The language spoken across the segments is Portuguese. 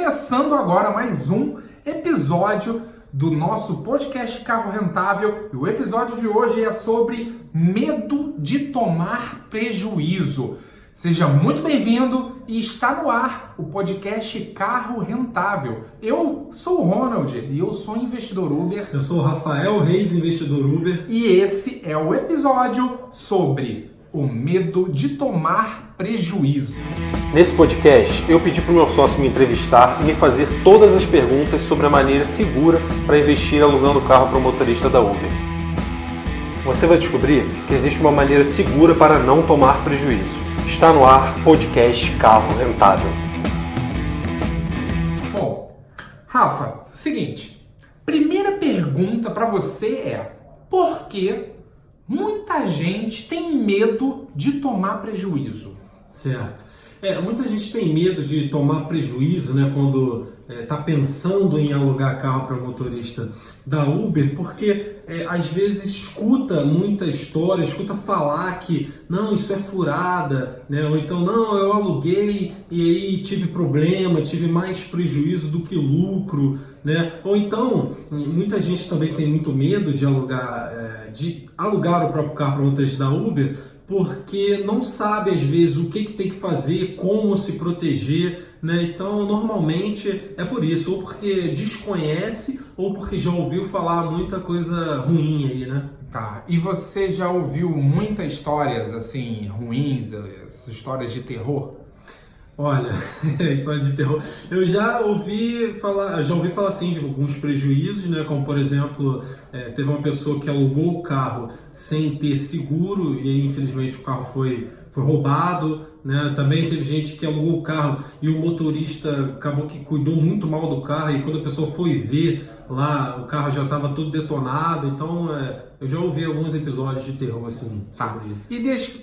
começando agora mais um episódio do nosso podcast Carro Rentável. E o episódio de hoje é sobre medo de tomar prejuízo. Seja muito bem-vindo e está no ar o podcast Carro Rentável. Eu sou o Ronald e eu sou investidor Uber. Eu sou o Rafael Reis, investidor Uber. E esse é o episódio sobre o medo de tomar prejuízo. Nesse podcast, eu pedi para o meu sócio me entrevistar e me fazer todas as perguntas sobre a maneira segura para investir alugando carro para o motorista da Uber. Você vai descobrir que existe uma maneira segura para não tomar prejuízo. Está no ar podcast Carro Rentável. Bom, Rafa, seguinte, primeira pergunta para você é: por que muita gente tem medo de tomar prejuízo? Certo. Muita gente tem medo de tomar prejuízo, né, quando está pensando em alugar carro para motorista da Uber, porque às vezes escuta muita história, escuta falar que não, isso é furada, né, ou então não, eu aluguei e aí tive problema, tive mais prejuízo do que lucro, né? Ou então muita gente também tem muito medo de alugar o próprio carro para motorista da Uber, porque não sabe às vezes o que tem que fazer, como se proteger, né? Então normalmente é por isso, ou porque desconhece ou porque já ouviu falar muita coisa ruim aí, né? Tá, e você já ouviu muitas histórias assim ruins, essas histórias de terror? Olha, história de terror. Eu já ouvi falar assim de alguns prejuízos, né? Como por exemplo, teve uma pessoa que alugou o carro sem ter seguro e aí, infelizmente o carro foi roubado, né? Também teve gente que alugou o carro e o motorista acabou que cuidou muito mal do carro e quando a pessoa foi ver lá, o carro já estava todo detonado. Então, eu já ouvi alguns episódios de terror assim sobre isso. E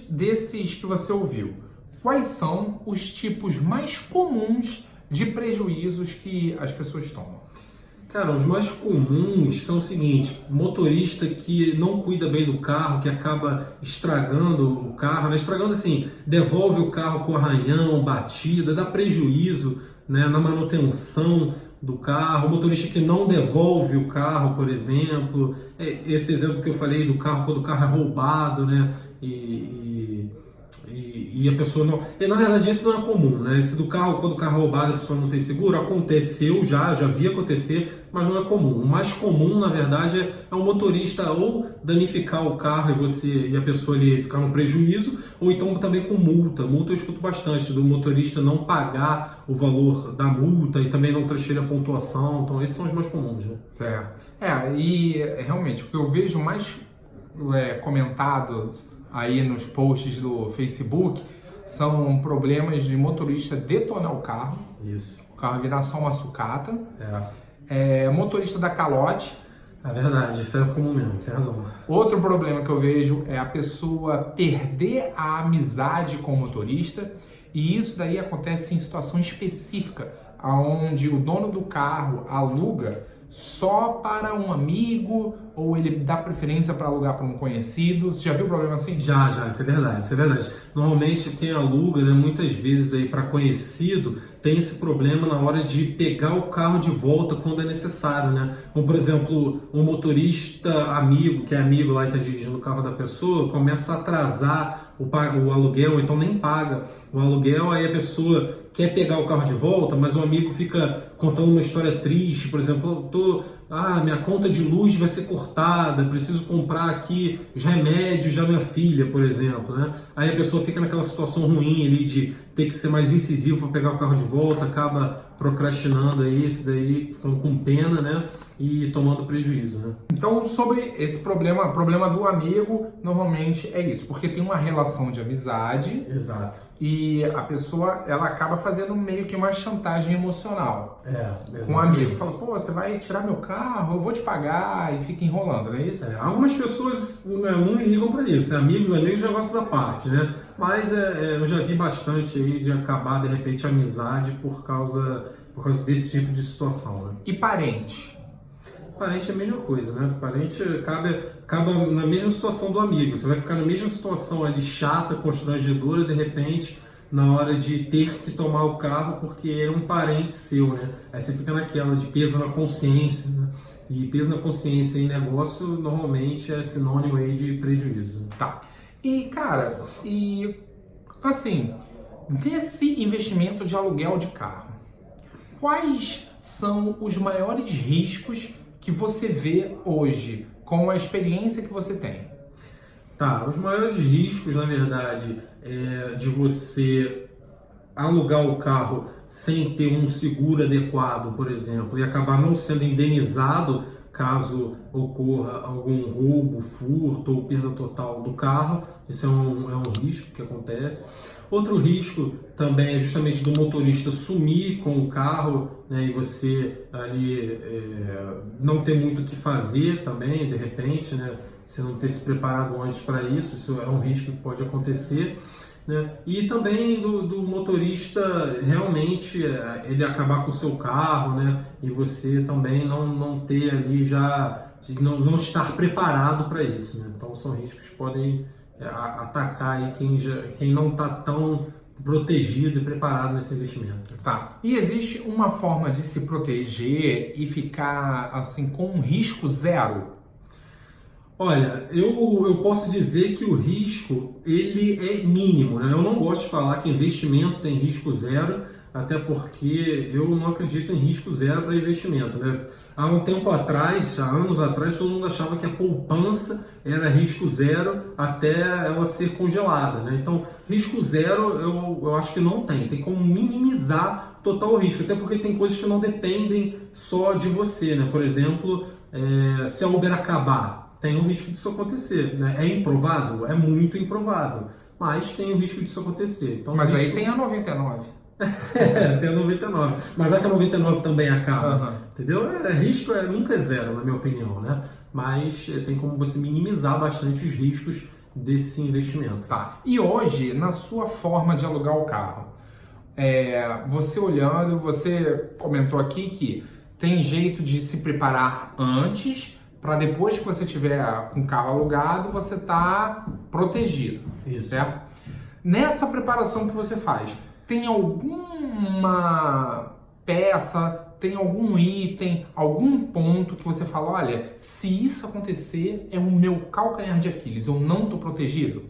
desses que você ouviu, quais são os tipos mais comuns de prejuízos que as pessoas tomam? Cara, os mais comuns são o seguinte: motorista que não cuida bem do carro, que acaba estragando o carro, né? Estragando assim, devolve o carro com arranhão, batida, dá prejuízo, né, na manutenção do carro. Motorista que não devolve o carro, por exemplo. Esse exemplo que eu falei do carro, quando o carro é roubado, né? E a pessoa não... E, na verdade, isso não é comum, né? Esse do carro, quando o carro é roubado, a pessoa não tem seguro, aconteceu já vi acontecer, mas não é comum. O mais comum, na verdade, é um motorista ou danificar o carro e a pessoa ali ficar no prejuízo, ou então também com multa. Multa eu escuto bastante, do motorista não pagar o valor da multa e também não transferir a pontuação. Então, esses são os mais comuns, né? Certo. E realmente, o que eu vejo mais comentado aí nos posts do Facebook são problemas de motorista detonar o carro. Isso. O carro virar só uma sucata. Motorista dar calote. É verdade, isso é comum mesmo, tem razão. Outro problema que eu vejo é a pessoa perder a amizade com o motorista, e isso daí acontece em situação específica, onde o dono do carro aluga só para um amigo ou ele dá preferência para alugar para um conhecido. Você já viu problema assim? Já, isso é verdade. Normalmente quem aluga, né, muitas vezes aí para conhecido, tem esse problema na hora de pegar o carro de volta quando é necessário, né? Como por exemplo, um motorista amigo, que é amigo lá e está dirigindo o carro da pessoa, começa a atrasar o aluguel, então nem paga o aluguel, aí a pessoa quer pegar o carro de volta, mas o amigo fica contando uma história triste, por exemplo, minha conta de luz vai ser cortada, preciso comprar aqui os remédios da minha filha, por exemplo, né? Aí a pessoa fica naquela situação ruim ali de ter que ser mais incisivo para pegar o carro de volta, acaba procrastinando aí, isso daí, ficando com pena, né? E tomando prejuízo, né? Então, sobre esse problema do amigo, normalmente é isso, porque tem uma relação de amizade. Exato. E a pessoa, ela acaba fazendo meio que uma chantagem emocional com o amigo. Fala, pô, você vai tirar meu carro, eu vou te pagar, e fica enrolando, não é isso? Algumas pessoas não ligam para isso, amigos negócios à parte, né? Mas eu já vi bastante aí de acabar, de repente, a amizade por causa desse tipo de situação, né? E parente? Parente é a mesma coisa, né? Parente acaba na mesma situação do amigo. Você vai ficar na mesma situação ali chata, constrangedora, de repente na hora de ter que tomar o carro porque é um parente seu, né? Aí você fica naquela de peso na consciência, né? E peso na consciência em negócio normalmente é sinônimo aí de prejuízo. Tá. E, cara, assim, desse investimento de aluguel de carro, quais são os maiores riscos que você vê hoje com a experiência que você tem? Tá, os maiores riscos, na verdade, é de você alugar o carro sem ter um seguro adequado, por exemplo, e acabar não sendo indenizado caso ocorra algum roubo, furto ou perda total do carro. Isso é um risco que acontece. Outro risco também é justamente do motorista sumir com o carro, né, e você ali não ter muito o que fazer também, de repente, né, você não ter se preparado antes para isso. Isso é um risco que pode acontecer. Né? E também do motorista realmente ele acabar com o seu carro, né? E você também não ter ali não estar preparado para isso, né? Então são riscos que podem atacar aí quem não está tão protegido e preparado nesse investimento. Tá. E existe uma forma de se proteger e ficar assim com um risco zero? Olha, eu posso dizer que o risco ele é mínimo, né? Eu não gosto de falar que investimento tem risco zero, até porque eu não acredito em risco zero para investimento, né? Há um tempo atrás, há anos atrás, todo mundo achava que a poupança era risco zero até ela ser congelada, né? Então, risco zero eu acho que não tem como minimizar total o risco, até porque tem coisas que não dependem só de você, né? Por exemplo, se a Uber acabar, tem o risco disso acontecer, né? É improvável? É muito improvável, mas tem o risco disso acontecer. Então, mas aí tem a 99. Tem a 99. Mas vai que a 99 também acaba, Uhum. Entendeu? Risco nunca é zero, na minha opinião, né? Mas tem como você minimizar bastante os riscos desse investimento. Tá. E hoje, na sua forma de alugar o carro, você olhando, você comentou aqui que tem jeito de se preparar antes, para depois que você tiver com o carro alugado, você tá protegido. Isso. Certo? Nessa preparação que você faz, tem alguma peça, tem algum item, algum ponto que você fala, olha, se isso acontecer, é o meu calcanhar de Aquiles, eu não tô protegido?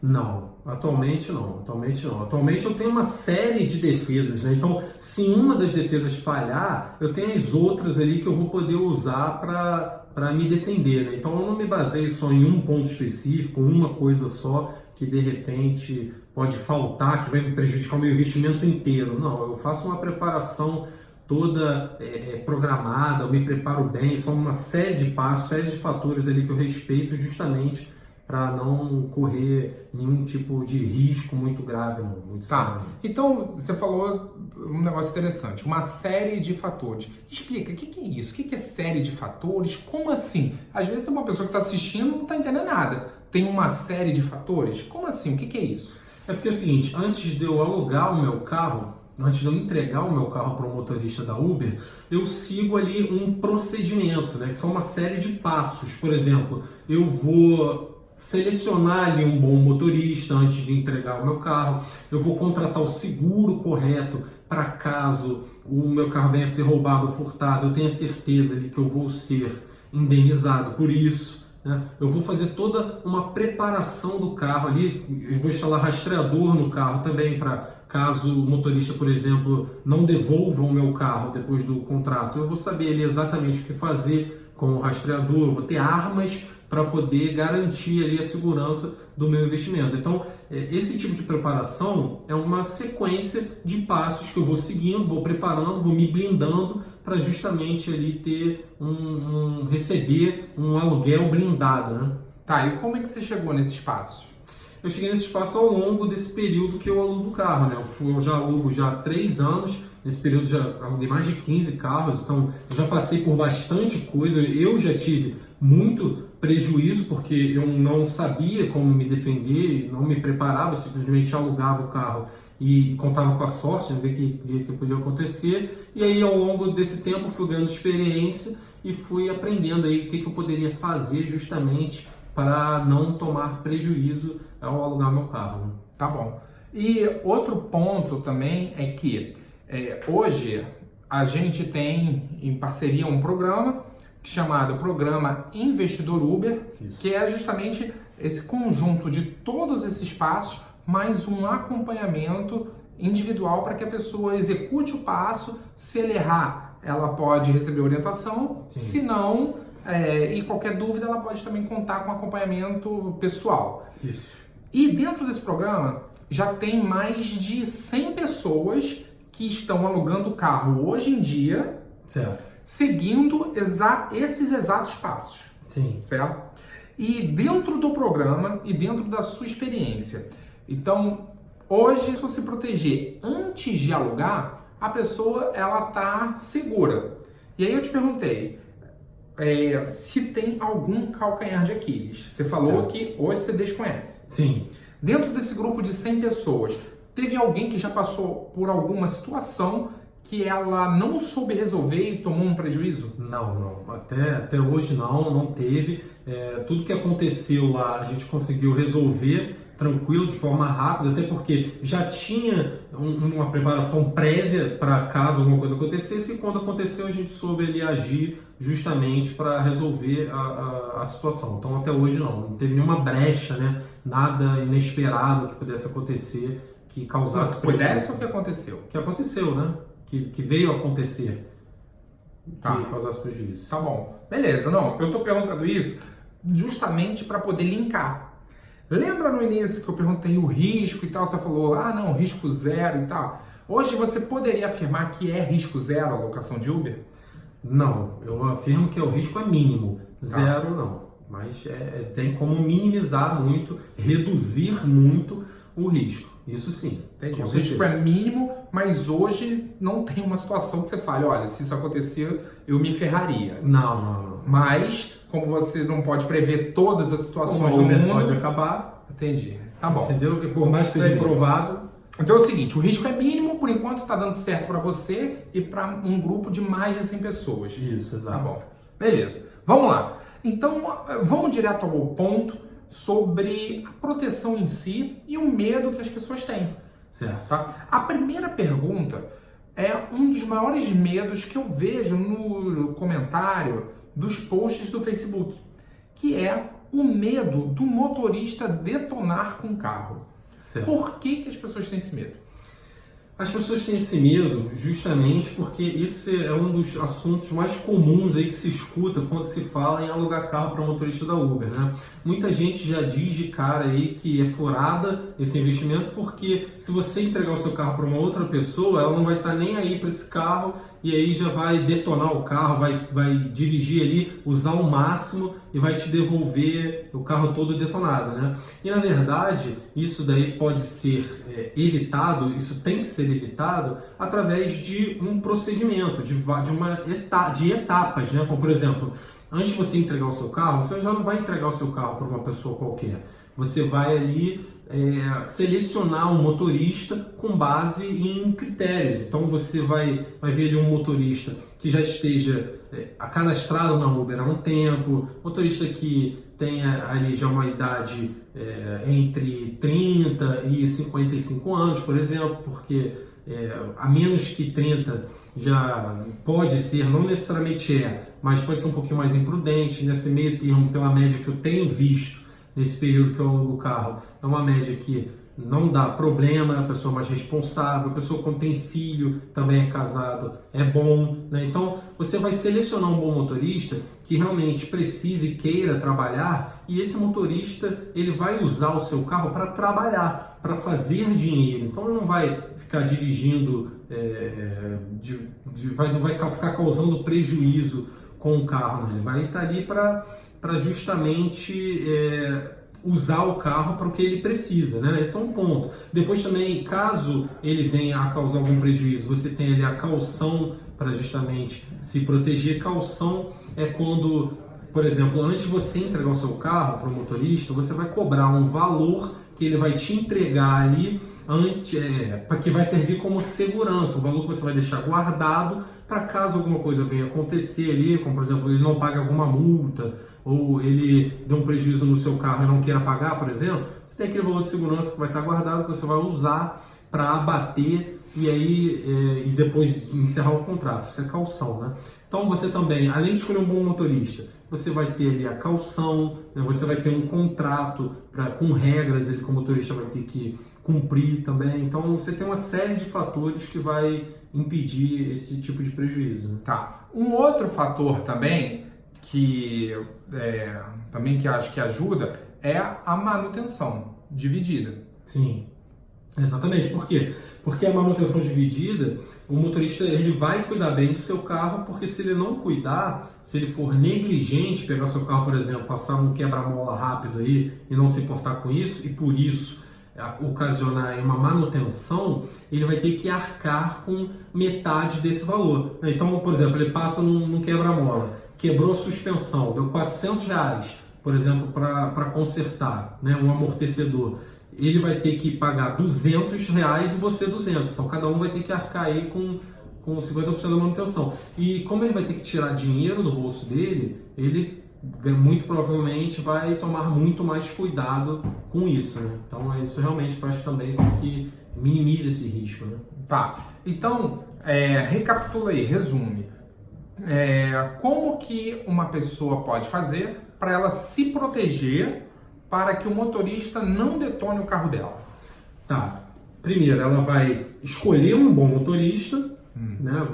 Não, atualmente não. Atualmente eu tenho uma série de defesas, né? Então, se uma das defesas falhar, eu tenho as outras ali que eu vou poder usar para me defender, né? Então, eu não me baseio só em um ponto específico, uma coisa só que de repente pode faltar, que vai me prejudicar o meu investimento inteiro. Não, eu faço uma preparação toda programada, eu me preparo bem, são uma série de passos, série de fatores ali que eu respeito justamente para não correr nenhum tipo de risco muito grave, não. Muito tá. sério. Então, você falou um negócio interessante, uma série de fatores. Explica, o que é isso? O que é série de fatores? Como assim? Às vezes tem uma pessoa que está assistindo e não está entendendo nada. Tem uma série de fatores? Como assim? O que é isso? É porque é o seguinte, antes de eu alugar o meu carro, antes de eu entregar o meu carro para o motorista da Uber, eu sigo ali um procedimento, né? Que são uma série de passos. Por exemplo, eu vou selecionar ali um bom motorista antes de entregar o meu carro, eu vou contratar o seguro correto para caso o meu carro venha a ser roubado ou furtado, eu tenho certeza ali que eu vou ser indenizado por isso, né? Eu vou fazer toda uma preparação do carro ali, eu vou instalar rastreador no carro também para caso o motorista, por exemplo, não devolva o meu carro depois do contrato, eu vou saber ali exatamente o que fazer com o rastreador, eu vou ter armas para poder garantir ali a segurança do meu investimento. Então, esse tipo de preparação é uma sequência de passos que eu vou seguindo, vou preparando, vou me blindando para justamente ali ter receber um aluguel blindado, né? Tá, e como é que você chegou nesses passos? Eu cheguei nesse espaço ao longo desse período que eu alugo o carro, né? Eu já alugo já há 3 anos, nesse período já aluguei mais de 15 carros, então eu já passei por bastante coisa, eu já tive muito prejuízo porque eu não sabia como me defender, não me preparava, simplesmente alugava o carro e contava com a sorte, né, ver que podia acontecer. E aí ao longo desse tempo fui ganhando experiência e fui aprendendo aí o que eu poderia fazer justamente para não tomar prejuízo ao alugar meu carro. Né? Tá bom. E outro ponto também é que hoje a gente tem em parceria um programa chamado Programa Investidor Uber, que é justamente esse conjunto de todos esses passos, mais um acompanhamento individual para que a pessoa execute o passo. Se ele errar, ela pode receber orientação, se não, e qualquer dúvida, ela pode também contar com acompanhamento pessoal. Isso. E dentro desse programa já tem mais de 100 pessoas que estão alugando o carro hoje em dia, Certo. seguindo esses exatos passos. Sim. Certo? E dentro do programa e dentro da sua experiência. Então, hoje, se você proteger antes de alugar, a pessoa ela está segura. E aí eu te perguntei se tem algum calcanhar de Aquiles. Você falou que hoje você desconhece. Sim. Dentro desse grupo de 100 pessoas, teve alguém que já passou por alguma situação que ela não soube resolver e tomou um prejuízo? Não. Até hoje não teve. Tudo que aconteceu lá a gente conseguiu resolver tranquilo, de forma rápida, até porque já tinha uma preparação prévia para caso alguma coisa acontecesse, e quando aconteceu a gente soube ali agir justamente para resolver a situação. Então até hoje não teve nenhuma brecha, né? Nada inesperado que pudesse acontecer que causasse prejuízo. Pudesse ou que aconteceu? Que aconteceu, né? Que veio a acontecer, Tá. que causasse prejuízo. Tá bom. Beleza, não. Eu tô perguntando isso justamente para poder linkar. Lembra no início que eu perguntei o risco e tal? Você falou, não, risco zero e tal. Hoje você poderia afirmar que é risco zero a locação de Uber? Não, eu afirmo que o risco é mínimo. Zero não. Mas tem como minimizar muito, reduzir muito o risco. Isso sim. Entendi. O risco é mínimo, mas hoje não tem uma situação que você fale, olha, se isso acontecer, eu me ferraria. Não. Mas, como você não pode prever todas as situações do mundo, pode acabar. Entendi. Tá bom. Entendeu? Por mais que seja improvável. Então é o seguinte, o risco é mínimo, por enquanto está dando certo para você e para um grupo de mais de 100 pessoas. Isso, exato. Tá bom. Beleza. Vamos lá. Então, vamos direto ao ponto sobre a proteção em si e o medo que as pessoas têm. Certo. Tá? A primeira pergunta é um dos maiores medos que eu vejo no comentário dos posts do Facebook, que é o medo do motorista detonar com o carro. Certo. Por que as pessoas têm esse medo? As pessoas têm esse medo justamente porque esse é um dos assuntos mais comuns aí que se escuta quando se fala em alugar carro para motorista da Uber, né? Muita gente já diz de cara aí que é furada esse investimento, porque se você entregar o seu carro para uma outra pessoa, ela não vai estar nem aí para esse carro e aí já vai detonar o carro, vai dirigir ali, usar o máximo e vai te devolver o carro todo detonado, né? E na verdade, isso daí pode ser evitado, isso tem que ser evitado através de um procedimento, de etapas, né? Como por exemplo, antes de você entregar o seu carro, você já não vai entregar o seu carro para uma pessoa qualquer. Você vai ali selecionar um motorista com base em critérios. Então você vai ver ali um motorista que já esteja cadastrado na Uber há um tempo, motorista que tenha ali já uma idade entre 30 e 55 anos, por exemplo, porque a menos que 30 já pode ser, não necessariamente mas pode ser um pouquinho mais imprudente. Nesse meio termo, pela média que eu tenho visto, nesse período que eu alugo o carro, é uma média que não dá problema, a pessoa mais responsável, a pessoa quando tem filho, também é casado, é bom, né? Então, você vai selecionar um bom motorista que realmente precise e queira trabalhar, e esse motorista, ele vai usar o seu carro para trabalhar, para fazer dinheiro. Então, ele não vai ficar dirigindo, não vai ficar causando prejuízo com o carro, né? Ele vai estar ali para justamente usar o carro para o que ele precisa, né? Esse é um ponto. Depois também, caso ele venha a causar algum prejuízo, você tem ali a caução para justamente se proteger. Caução é quando, por exemplo, antes de você entregar o seu carro para o motorista, você vai cobrar um valor que ele vai te entregar ali que vai servir como segurança, um valor que você vai deixar guardado para caso alguma coisa venha acontecer ali, como por exemplo, ele não paga alguma multa, ou ele deu um prejuízo no seu carro e não queira pagar, por exemplo, você tem aquele valor de segurança que vai estar guardado, que você vai usar para abater e depois encerrar o contrato. Isso é caução, né? Então você também, além de escolher um bom motorista, você vai ter ali a caução, né? Você vai ter um contrato com regras, ele como motorista vai ter que cumprir também. Então você tem uma série de fatores que vai impedir esse tipo de prejuízo. Tá. Um outro fator também que acho que ajuda é a manutenção dividida. Sim, exatamente. Por quê? Porque a manutenção dividida, o motorista ele vai cuidar bem do seu carro, porque se ele não cuidar, se ele for negligente, pegar seu carro, por exemplo, passar um quebra-mola rápido aí e não se importar com isso, e por isso ocasionar uma manutenção, ele vai ter que arcar com metade desse valor. Então, por exemplo, ele passa num quebra-mola, quebrou a suspensão, deu R$400, por exemplo, para consertar, né, um amortecedor. Ele vai ter que pagar R$200 e você 200. Então, cada um vai ter que arcar aí com 50% da manutenção. E como ele vai ter que tirar dinheiro do bolso dele, ele muito provavelmente vai tomar muito mais cuidado com isso, né? Então, isso realmente faz também com que minimize esse risco, né? Tá. Então, recapitula aí, resume. Como que uma pessoa pode fazer para ela se proteger para que o motorista não detone o carro dela? Tá. Primeiro, ela vai escolher um bom motorista, né?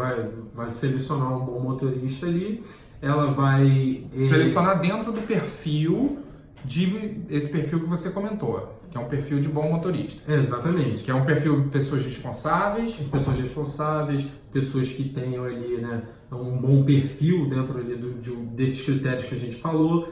Vai selecionar um bom motorista ali. Ela vai selecionar dentro do perfil esse perfil que você comentou, que é um perfil de bom motorista. Exatamente. Que é um perfil de pessoas responsáveis. Pessoas que tenham ali, né, um bom perfil dentro ali desses critérios que a gente falou.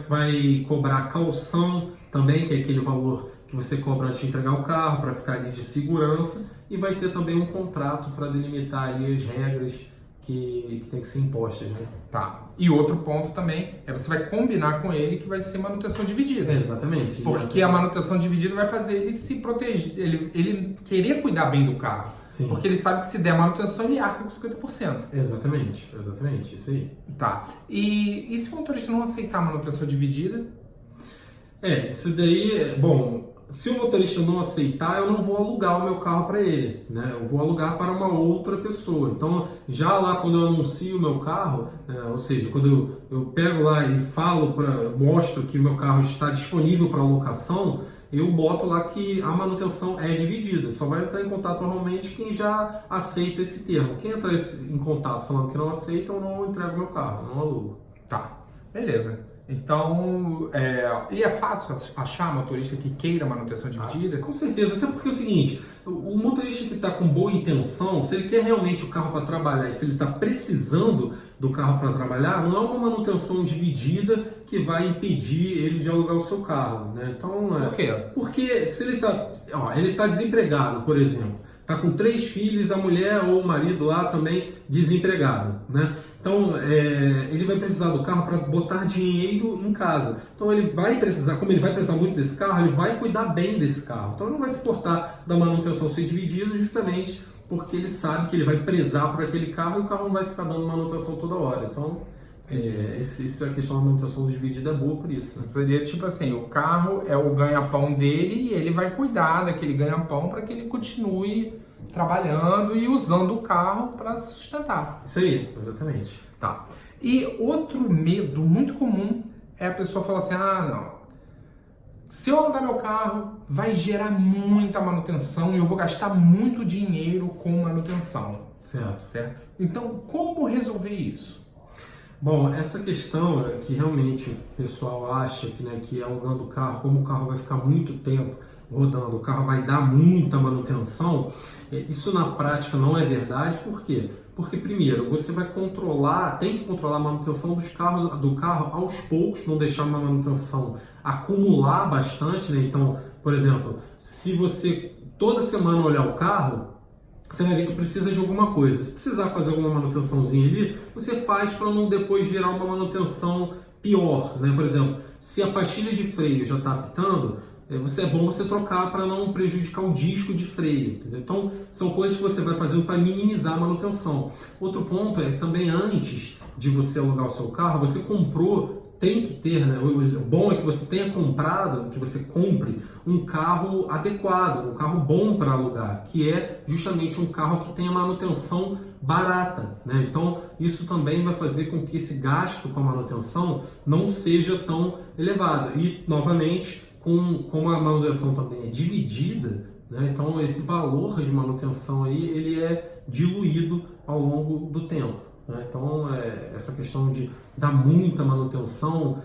Vai cobrar caução também, que é aquele valor que você cobra antes de entregar o carro para ficar ali de segurança, e vai ter também um contrato para delimitar ali as regras que tem que ser impostas, né? Tá. E outro ponto também você vai combinar com ele que vai ser manutenção dividida. Exatamente. Porque a manutenção dividida vai fazer ele se proteger, ele querer cuidar bem do carro. Sim. Porque ele sabe que se der manutenção, ele arca com 50%. Exatamente, isso aí. Tá. E se o motorista não aceitar a manutenção dividida? Isso daí, bom, se o motorista não aceitar, eu não vou alugar o meu carro para ele, né? Eu vou alugar para uma outra pessoa. Então, já lá quando eu anuncio o meu carro, né, ou seja, quando eu pego lá e mostro que o meu carro está disponível para locação, eu boto lá que a manutenção é dividida. Só vai entrar em contato normalmente quem já aceita esse termo. Quem entrar em contato falando que não aceita, eu não entrego meu carro, não alugo. Tá, beleza. Então, e é fácil achar motorista que queira manutenção dividida? Com certeza, até porque é o seguinte, o motorista que está com boa intenção, se ele quer realmente o carro para trabalhar e se ele está precisando do carro para trabalhar, não é uma manutenção dividida que vai impedir ele de alugar o seu carro, né? Então, por quê? Porque se ele está desempregado, por exemplo, está com 3 filhos, a mulher ou o marido lá também desempregado, né? Então, ele vai precisar do carro para botar dinheiro em casa. Então, ele vai precisar, como ele vai precisar muito desse carro, ele vai cuidar bem desse carro. Então, ele não vai se importar da manutenção ser dividida justamente porque ele sabe que ele vai prezar por aquele carro e o carro não vai ficar dando manutenção toda hora. Então, a questão da manutenção dividida é boa por isso, né? Seria tipo assim, o carro é o ganha-pão dele e ele vai cuidar daquele ganha-pão para que ele continue trabalhando e usando o carro para sustentar. Isso aí, exatamente. Tá. E outro medo muito comum é a pessoa falar assim, não, se eu alugar meu carro, vai gerar muita manutenção e eu vou gastar muito dinheiro com manutenção. Certo. Então, como resolver isso? Bom, essa questão que realmente o pessoal acha que alugando o carro, como o carro vai ficar muito tempo rodando, o carro vai dar muita manutenção, isso na prática não é verdade. Por quê? Porque primeiro, você vai tem que controlar a manutenção do carro aos poucos, não deixar uma manutenção acumular bastante, né? Então, por exemplo, se você toda semana olhar o carro, você vai ver que precisa de alguma coisa. Se precisar fazer alguma manutençãozinha ali, você faz para não depois virar uma manutenção pior, né? Por exemplo, se a pastilha de freio já está apitando, é bom você trocar para não prejudicar o disco de freio, entendeu? Então, são coisas que você vai fazendo para minimizar a manutenção. Outro ponto é também antes de você alugar o seu carro, você comprou, tem que ter, né? O bom é que você tenha comprado, que você compre um carro adequado, um carro bom para alugar, que é justamente um carro que tenha manutenção barata, né? Então, isso também vai fazer com que esse gasto com a manutenção não seja tão elevado. E, novamente, como a manutenção também é dividida, né? Então esse valor de manutenção aí, ele é diluído ao longo do tempo, né? Então essa questão de dar muita manutenção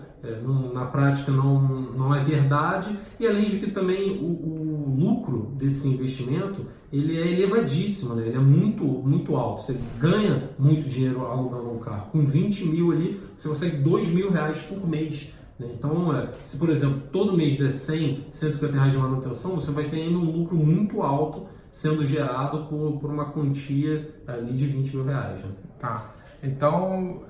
na prática não é verdade, e além de que também o lucro desse investimento ele é elevadíssimo, né? Ele é muito alto, você ganha muito dinheiro alugando um carro. Com 20 mil ali você consegue R$2.000 por mês. Então, se por exemplo, todo mês der 100, 150 reais de manutenção, você vai ter ainda um lucro muito alto sendo gerado por uma quantia ali de 20 mil reais. Né? Tá, então,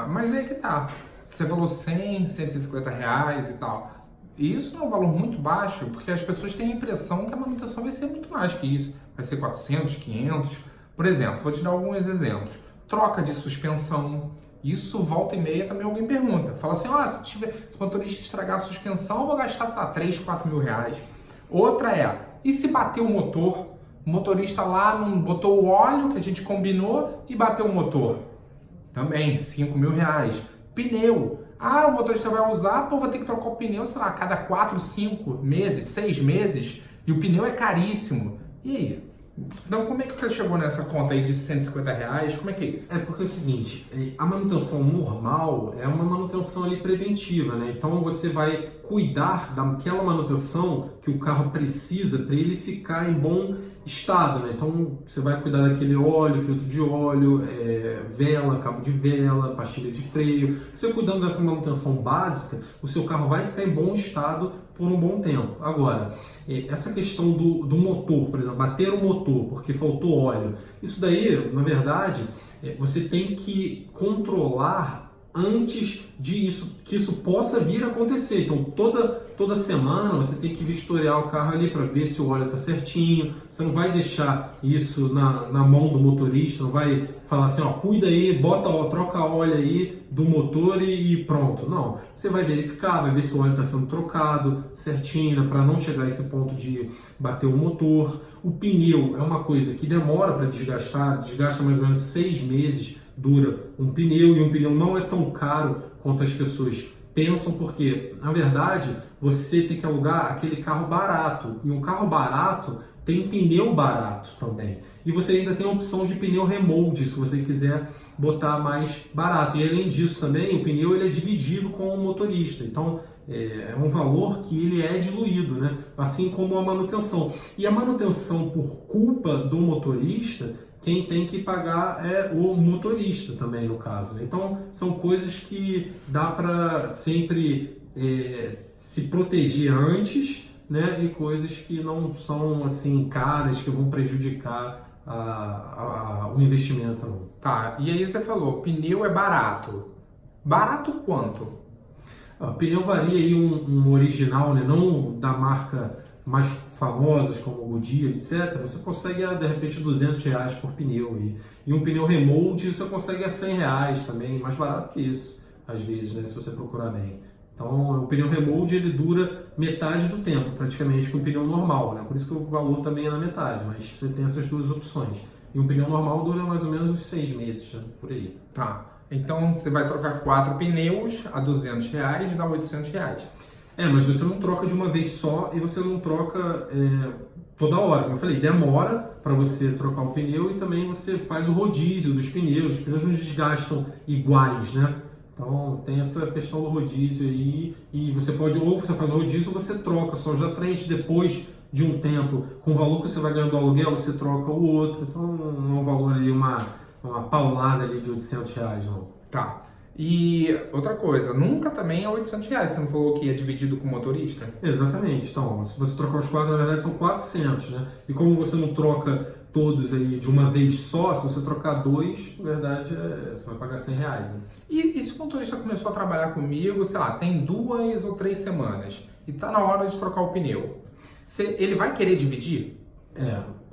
mas aí que tá, você falou 100, 150 reais e tal, isso é um valor muito baixo, porque as pessoas têm a impressão que a manutenção vai ser muito mais que isso, vai ser 400, 500, por exemplo, vou te dar alguns exemplos, troca de suspensão. Isso, volta e meia, também alguém pergunta. Fala assim, se o motorista estragar a suspensão, eu vou gastar, 3, 4 mil reais. Outra e se bater o motor? O motorista lá não botou o óleo que a gente combinou e bateu o motor. Também, 5 mil reais. Pneu. O motorista vai usar, vai ter que trocar o pneu, sei lá, a cada 4, 5 meses, 6 meses. E o pneu é caríssimo. E aí? Então, como é que você chegou nessa conta aí de 150 reais? Como é que é isso? Porque é o seguinte, a manutenção normal é uma manutenção ali preventiva, né? Então você vai cuidar daquela manutenção que o carro precisa para ele ficar em bom estado, né? Então você vai cuidar daquele óleo, filtro de óleo, vela, cabo de vela, pastilha de freio. Você cuidando dessa manutenção básica, o seu carro vai ficar em bom estado por um bom tempo. Agora, essa questão do motor, por exemplo, bater o motor porque faltou óleo, isso daí, na verdade, você tem que controlar antes que isso possa vir a acontecer. Então, toda semana você tem que vistoriar o carro ali para ver se o óleo está certinho. Você não vai deixar isso na mão do motorista, não vai falar assim, cuida aí, troca óleo aí do motor e pronto. Não, você vai verificar, vai ver se o óleo está sendo trocado certinho, né, para não chegar a esse ponto de bater o motor. O pneu é uma coisa que demora para desgastar, desgasta mais ou menos 6 meses, dura um pneu, e um pneu não é tão caro quanto as pessoas pensam, porque, na verdade, você tem que alugar aquele carro barato, e um carro barato tem pneu barato também. E você ainda tem a opção de pneu remold, se você quiser botar mais barato. E além disso também, o pneu ele é dividido com o motorista, então é um valor que ele é diluído, né? Assim como a manutenção. E a manutenção por culpa do motorista, quem tem que pagar é o motorista também, no caso, né? Então, são coisas que dá para sempre se proteger antes, né? E coisas que não são assim caras, que vão prejudicar o investimento. Não. Tá, e aí você falou, pneu é barato. Barato quanto? O pneu varia aí um original, né? Não da marca mais famosas como Goodyear, etc. Você consegue de repente R$200 por pneu, e um pneu remold você consegue a R$100 também, mais barato que isso às vezes, né? Se você procurar bem. Então o pneu remold ele dura metade do tempo praticamente que um pneu normal, né? Por isso que o valor também é na metade, mas você tem essas duas opções. E um pneu normal dura mais ou menos uns 6 meses, né? Por aí. Tá, então você vai trocar 4 pneus a R$200 e dá R$800. Mas você não troca de uma vez só, e você não troca toda hora. Como eu falei, demora para você trocar o pneu, e também você faz o rodízio dos pneus. Os pneus não desgastam iguais, né? Então tem essa questão do rodízio aí, e você pode, ou você faz o rodízio, ou você troca só os da frente, depois de um tempo, com o valor que você vai ganhando do aluguel, você troca o outro. Então não é um valor ali, uma paulada ali de R$800, não. Tá. E outra coisa, nunca também é R$800. Você não falou que é dividido com o motorista? Exatamente. Então, se você trocar os 4, na verdade são 400, né? E como você não troca todos aí de uma vez só, se você trocar 2, na verdade você vai pagar R$100, né? E se o motorista começou a trabalhar comigo, sei lá, tem 2 ou 3 semanas, e está na hora de trocar o pneu. Ele vai querer dividir?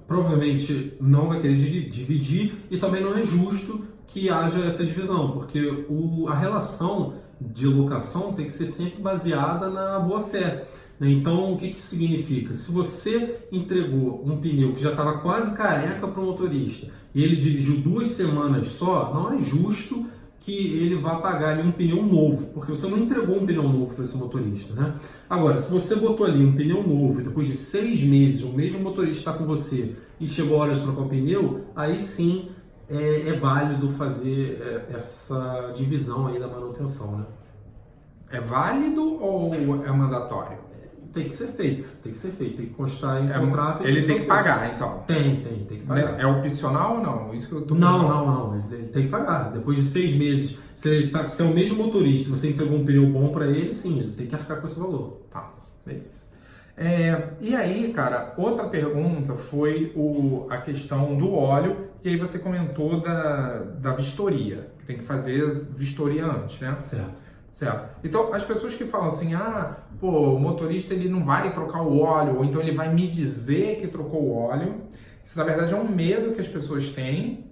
Provavelmente não vai querer dividir e também não é justo que haja essa divisão, porque a relação de locação tem que ser sempre baseada na boa-fé. Então, o que isso significa? Se você entregou um pneu que já estava quase careca para o motorista e ele dirigiu 2 semanas só, não é justo que ele vá pagar ali um pneu novo, porque você não entregou um pneu novo para esse motorista, né? Agora, se você botou ali um pneu novo e depois de 6 meses o mesmo motorista está com você e chegou a hora de trocar o pneu, aí sim é válido fazer essa divisão aí da manutenção, né? É válido ou é mandatório? Tem que ser feito, tem que constar em contrato. Ele tem que pagar, então? Tem que pagar. É opcional ou não? Isso que eu tô Não, ele tem que pagar. Depois de 6 meses, se é o mesmo motorista, você entregou um pneu bom para ele, sim, ele tem que arcar com esse valor. Tá, beleza. E aí, cara, outra pergunta foi a questão do óleo, e aí você comentou da vistoria, que tem que fazer vistoria antes, né? Certo. Então, as pessoas que falam assim, o motorista ele não vai trocar o óleo, ou então ele vai me dizer que trocou o óleo, isso na verdade é um medo que as pessoas têm,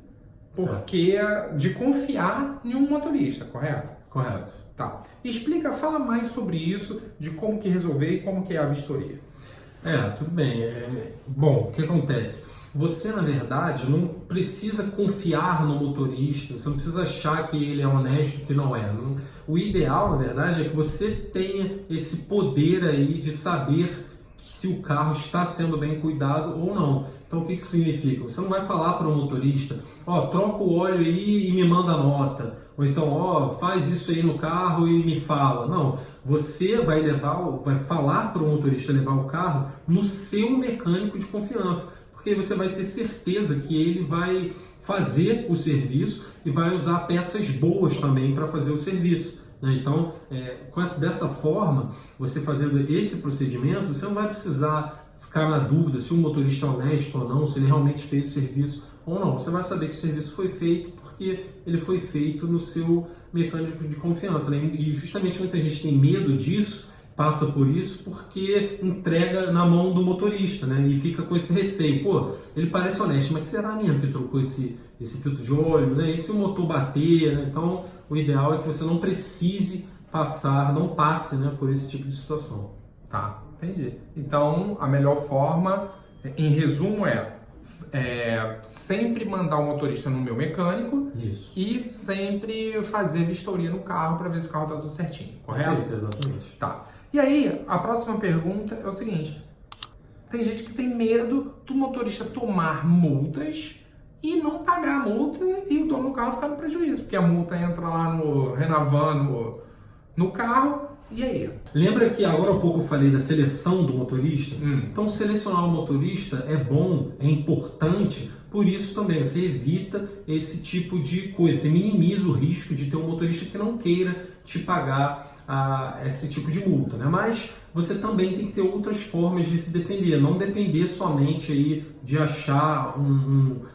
porque de confiar em um motorista, correto? Correto. Tá. Fala mais sobre isso, de como que resolver e como que é a vistoria. Tudo bem. Bom, o que acontece? Você, na verdade, não precisa confiar no motorista, você não precisa achar que ele é honesto, que não é. O ideal, na verdade, é que você tenha esse poder aí de saber se o carro está sendo bem cuidado ou não. Então, o que isso significa? Você não vai falar para o motorista, troca o óleo aí e me manda a nota. Ou então, faz isso aí no carro e me fala. Não, você vai falar para o motorista levar o carro no seu mecânico de confiança. Porque você vai ter certeza que ele vai fazer o serviço e vai usar peças boas também para fazer o serviço, né? Então, dessa forma, você fazendo esse procedimento, você não vai precisar ficar na dúvida se o motorista é honesto ou não, se ele realmente fez o serviço ou não. Você vai saber que o serviço foi feito porque ele foi feito no seu mecânico de confiança, né? E justamente muita gente tem medo disso, passa por isso porque entrega na mão do motorista, né? E fica com esse receio. Ele parece honesto, mas será mesmo que trocou esse filtro de óleo, né? E se o motor bater, né? Então, o ideal é que você não não passe, né, por esse tipo de situação. Tá, entendi. Então, a melhor forma, em resumo, sempre mandar o motorista no meu mecânico. Isso. E sempre fazer vistoria no carro para ver se o carro está tudo certinho, correto? Perfeito, exatamente. Tá. E aí, a próxima pergunta é o seguinte: tem gente que tem medo do motorista tomar multas e não pagar a multa e o dono do carro ficar no prejuízo, porque a multa entra lá no Renavan, no carro, e aí? Lembra que agora há pouco eu falei da seleção do motorista? Então, selecionar o motorista é bom, é importante, por isso também você evita esse tipo de coisa, você minimiza o risco de ter um motorista que não queira te pagar esse tipo de multa, né? Mas você também tem que ter outras formas de se defender, não depender somente aí de achar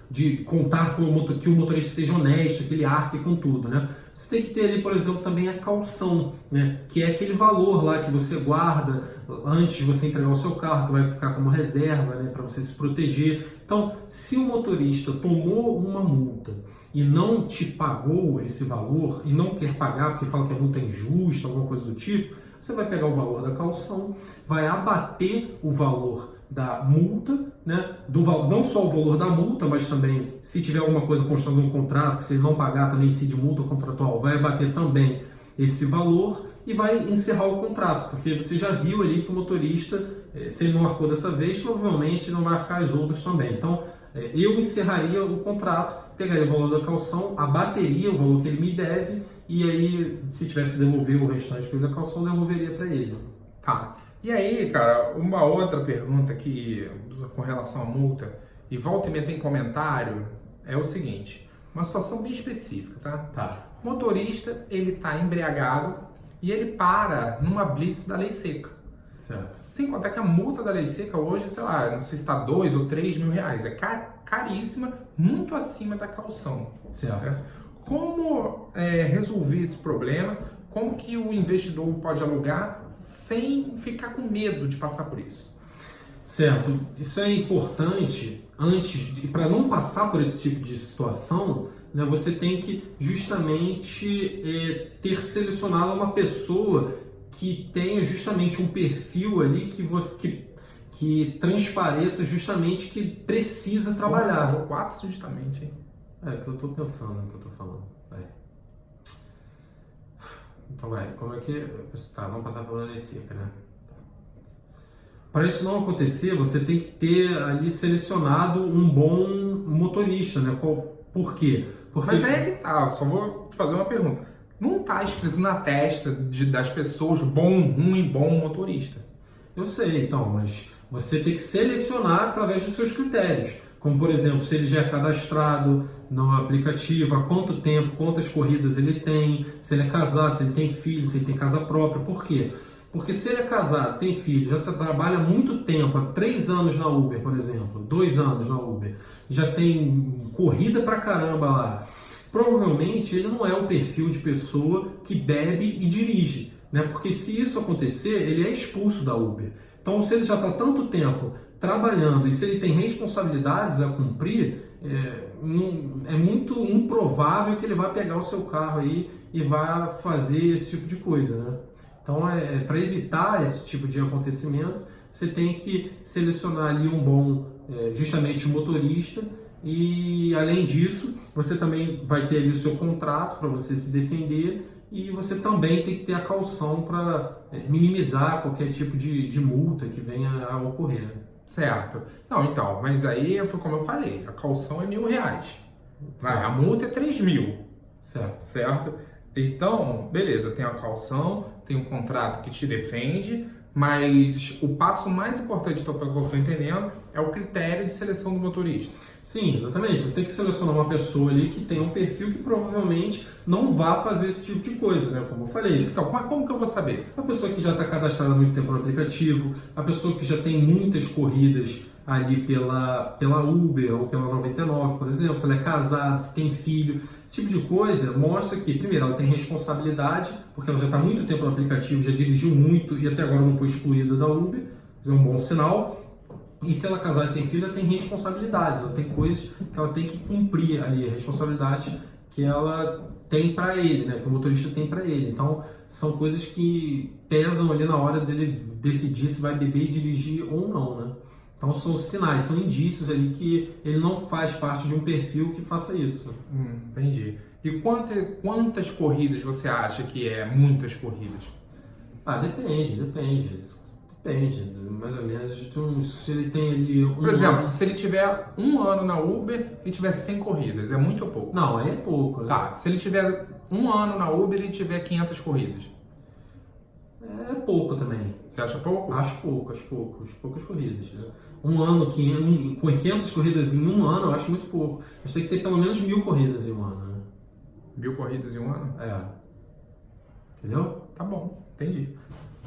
de contar que o motorista seja honesto, que ele arque com tudo, né? Você tem que ter ali, por exemplo, também a caução, né? Que é aquele valor lá que você guarda antes de você entregar o seu carro, que vai ficar como reserva, né? Para você se proteger. Então, se o motorista tomou uma multa e não te pagou esse valor e não quer pagar porque fala que a multa é injusta, alguma coisa do tipo, você vai pegar o valor da caução, vai abater o valor da multa, né? Não só o valor da multa, mas também se tiver alguma coisa constando no contrato, que se ele não pagar também incide multa contratual, vai abater também esse valor e vai encerrar o contrato, porque você já viu ali que o motorista, se ele não arcou dessa vez, provavelmente não vai arcar as outras também. Então, eu encerraria o contrato, pegaria o valor da caução, abateria o valor que ele me deve e aí, se tivesse que devolver o restante pela caução, devolveria para ele. Tá. E aí, cara, uma outra pergunta aqui com relação à multa, e volta e meia tem comentário, é o seguinte, uma situação bem específica, tá? Tá. O motorista, ele tá embriagado e ele para numa blitz da lei seca. Certo. Sem contar que a multa da lei seca hoje, sei lá, não sei se está 2 ou 3 mil reais. É caríssima, muito acima da caução. Certo. Como resolver esse problema como que o investidor pode alugar sem ficar com medo de passar por isso? Certo, isso é importante para não passar por esse tipo de situação, né, você tem que justamente ter selecionado uma pessoa que tenha justamente um perfil ali que transpareça justamente que precisa trabalhar. Falou 4 justamente, hein? É que eu estou pensando no que eu estou falando. Vai. Então vai, como é que... Tá, não passar pela lei seca, né? Para isso não acontecer, você tem que ter ali selecionado um bom motorista, né? Por quê? Porque... Mas aí é que tá, só vou te fazer uma pergunta. Não está escrito na testa das pessoas bom, ruim, bom motorista. Eu sei, então, mas você tem que selecionar através dos seus critérios. Como, por exemplo, se ele já é cadastrado no aplicativo, há quanto tempo, quantas corridas ele tem, se ele é casado, se ele tem filho, se ele tem casa própria. Por quê? Porque se ele é casado, tem filho, já trabalha há muito tempo, há 3 anos na Uber, por exemplo, 2 anos na Uber, já tem corrida pra caramba lá, provavelmente ele não é o perfil de pessoa que bebe e dirige, né? Porque se isso acontecer, ele é expulso da Uber. Então, se ele já está tanto tempo trabalhando e se ele tem responsabilidades a cumprir, é muito improvável que ele vá pegar o seu carro aí e vá fazer esse tipo de coisa, né? Então, para evitar esse tipo de acontecimento, você tem que selecionar ali um bom, justamente, motorista e, além disso, você também vai ter ali o seu contrato para você se defender e você também tem que ter a caução para minimizar qualquer tipo de multa que venha a ocorrer. Certo. Não, então, mas aí foi como eu falei, a caução é R$1.000. A multa é 3.000. Certo? Então, beleza, tem a caução, tem um contrato que te defende, mas o passo mais importante, pelo que eu estou entendendo, é o critério de seleção do motorista. Sim, exatamente. Você tem que selecionar uma pessoa ali que tem um perfil que provavelmente não vá fazer esse tipo de coisa, né? Como eu falei. Então, como que eu vou saber? A pessoa que já está cadastrada há muito tempo no aplicativo, a pessoa que já tem muitas corridas ali pela Uber ou pela 99, por exemplo, se ela é casada, se tem filho, esse tipo de coisa mostra que, primeiro, ela tem responsabilidade, porque ela já está há muito tempo no aplicativo, já dirigiu muito e até agora não foi excluída da Uber, isso é um bom sinal. E se ela é casada e tem filho, ela tem responsabilidades, ela tem coisas que ela tem que cumprir ali, a responsabilidade que ela tem para ele, né, que o motorista tem para ele. Então, são coisas que pesam ali na hora dele decidir se vai beber e dirigir ou não, né? Então, são sinais, são indícios ali que ele não faz parte de um perfil que faça isso. Entendi. E quantas corridas você acha que é muitas corridas? Depende, mais ou menos. Se ele tem ali... Por exemplo, se ele tiver 1 ano na Uber e tiver 100 corridas, é muito ou pouco? Não, aí é pouco. Né? Tá, se ele tiver 1 ano na Uber e tiver 500 corridas? É pouco também. Você acha pouco? Acho poucas corridas. Né? 1 ano, com 500 corridas em 1 ano, eu acho muito pouco. A gente tem que ter pelo menos 1.000 corridas em 1 ano. Né? 1.000 corridas em 1 ano? Entendeu? Tá bom, entendi.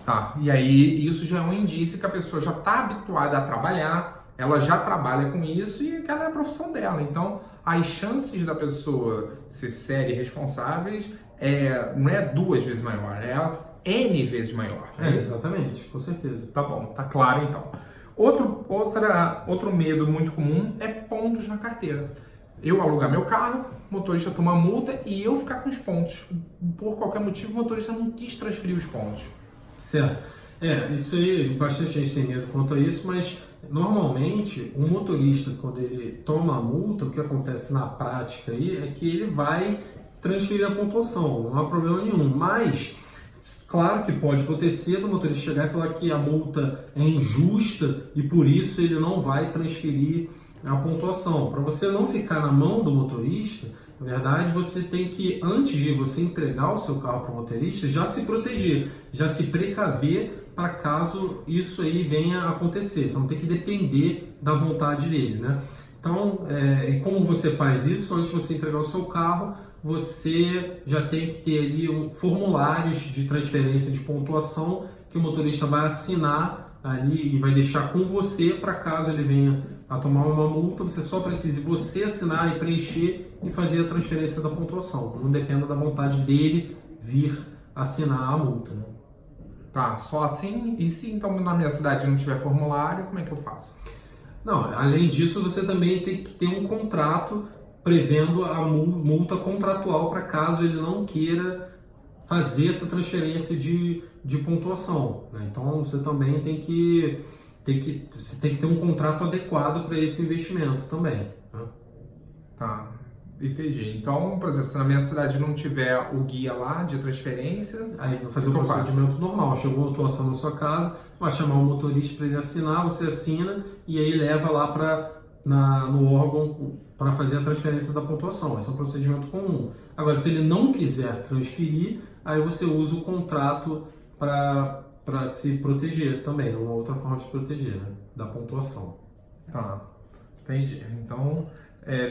Tá, e aí isso já é um indício que a pessoa já está habituada a trabalhar, ela já trabalha com isso e aquela é a profissão dela. Então, as chances da pessoa ser séria e responsáveis não é 2 vezes maior, é N vezes maior. Exatamente, com certeza. Tá bom, tá claro então. Outro medo muito comum é pontos na carteira. Eu alugar meu carro, o motorista tomar multa e eu ficar com os pontos. Por qualquer motivo, o motorista não quis transferir os pontos. Certo. Isso aí, bastante gente tem medo quanto a isso, mas normalmente o motorista, quando ele toma a multa, o que acontece na prática aí é que ele vai transferir a pontuação, não há problema nenhum, mas claro que pode acontecer do motorista chegar e falar que a multa é injusta e por isso ele não vai transferir a pontuação. Para você não ficar na mão do motorista, na verdade, você tem que, antes de você entregar o seu carro para o motorista, já se proteger, já se precaver para caso isso aí venha a acontecer. Você não tem que depender da vontade dele, né? Então, como você faz isso? Antes de você entregar o seu carro, você já tem que ter ali formulários de transferência de pontuação que o motorista vai assinar ali e vai deixar com você para caso ele venha a tomar uma multa, você só precisa você assinar e preencher e fazer a transferência da pontuação. Não dependa da vontade dele vir assinar a multa, né? Tá, só assim? E se então na minha cidade não tiver formulário, como é que eu faço? Não, além disso, você também tem que ter um contrato prevendo a multa contratual para caso ele não queira fazer essa transferência de pontuação, né? Então você também tem que ter um contrato adequado para esse investimento também, né? Tá, entendi. Então, por exemplo, se na minha cidade não tiver o guia lá de transferência, Aí vai fazer o que eu faço? procedimento normal. Chegou a autuação na sua casa, vai chamar o motorista para ele assinar, você assina e aí leva lá no órgão para fazer a transferência da pontuação. Esse é um procedimento comum. Agora, se ele não quiser transferir, aí você usa o contrato para se proteger também. É uma outra forma de se proteger, né? Da pontuação. tá, entendi. Então,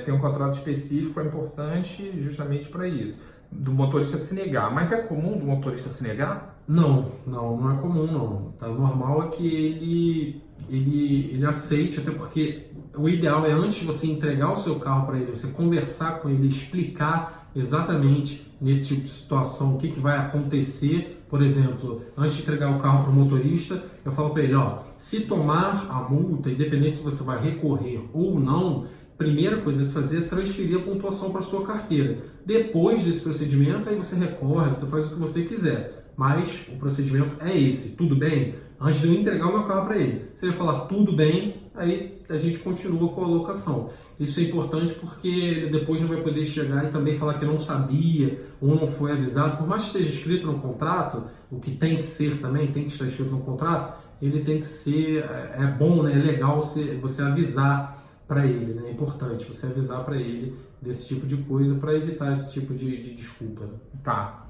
tem um contrato específico, é importante justamente para isso. Do motorista se negar. Mas é comum do motorista se negar? Não é comum, não. Tá? O normal é que ele aceite, até porque o ideal é, antes de você entregar o seu carro para ele, você conversar com ele, explicar exatamente nesse tipo de situação o que vai acontecer. Por exemplo, antes de entregar o carro para o motorista, eu falo para ele, se tomar a multa, independente se você vai recorrer ou não, primeira coisa a se fazer é transferir a pontuação para sua carteira. Depois desse procedimento, aí você recorre, você faz o que você quiser. Mas o procedimento é esse, tudo bem? Antes de eu entregar o meu carro para ele, se ele falar tudo bem, aí a gente continua com a locação. Isso é importante porque ele depois não vai poder chegar e também falar que não sabia ou não foi avisado. Por mais que esteja escrito no contrato, o que tem que ser também, tem que estar escrito no contrato, ele tem que ser, é bom, né? É legal você avisar para ele, né? É importante você avisar para ele desse tipo de coisa para evitar esse tipo de desculpa, né? Tá.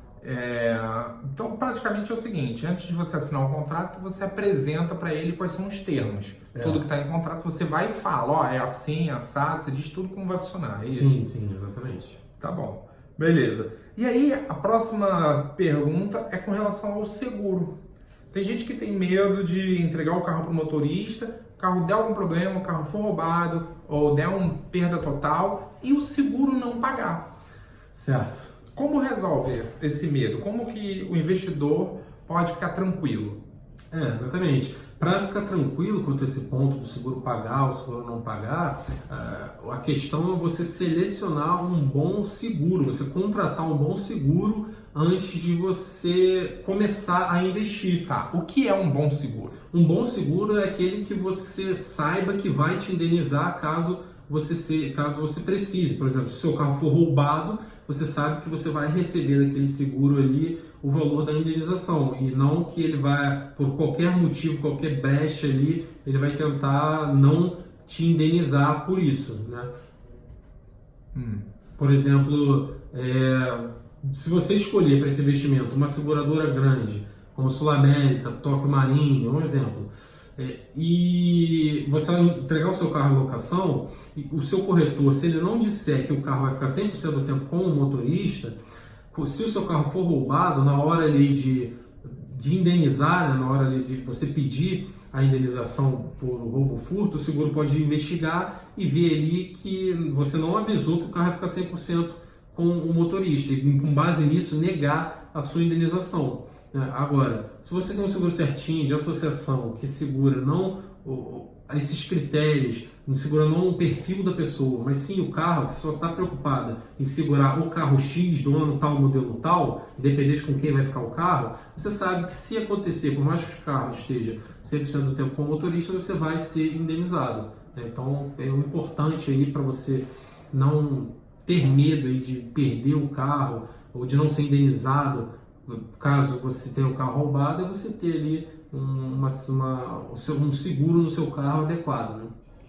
Então, praticamente é o seguinte, antes de você assinar o contrato, você apresenta para ele quais são os termos. Tudo que está em contrato, você vai e fala, é assim, assado, você diz tudo como vai funcionar, é isso? Sim, exatamente. Tá bom, beleza. E aí, a próxima pergunta é com relação ao seguro. Tem gente que tem medo de entregar o carro para o motorista, o carro der algum problema, o carro for roubado, ou der uma perda total, e o seguro não pagar. Certo. Como resolve esse medo? Como que o investidor pode ficar tranquilo? Exatamente. Para ficar tranquilo quanto a esse ponto do seguro pagar ou seguro não pagar, a questão é você selecionar um bom seguro, você contratar um bom seguro antes de você começar a investir. Tá. O que é um bom seguro? Um bom seguro é aquele que você saiba que vai te indenizar caso você precise. Por exemplo, se o seu carro for roubado, você sabe que você vai receber daquele seguro ali o valor da indenização e não que ele vai, por qualquer motivo, qualquer brecha ali, ele vai tentar não te indenizar por isso, né? Por exemplo, se você escolher para esse investimento uma seguradora grande, como Sul América, Tóquio Marine, um exemplo, e você vai entregar o seu carro em locação, e o seu corretor, se ele não disser que o carro vai ficar 100% do tempo com o motorista, se o seu carro for roubado, na hora ali de indenizar, né, na hora ali de você pedir a indenização por roubo ou furto, o seguro pode investigar e ver ali que você não avisou que o carro vai ficar 100% com o motorista e, com base nisso, negar a sua indenização. Agora, se você tem um seguro certinho de associação que segura não esses critérios, não segura não o perfil da pessoa, mas sim o carro, que só está preocupada em segurar o carro X do ano tal, modelo tal, independente com quem vai ficar o carro, você sabe que se acontecer, por mais que o carro esteja 100% do tempo com o motorista, você vai ser indenizado. Então, é o importante aí para você não ter medo aí de perder o carro ou de não ser indenizado caso você tenha o carro roubado, é você ter ali um seguro no seu carro adequado, né?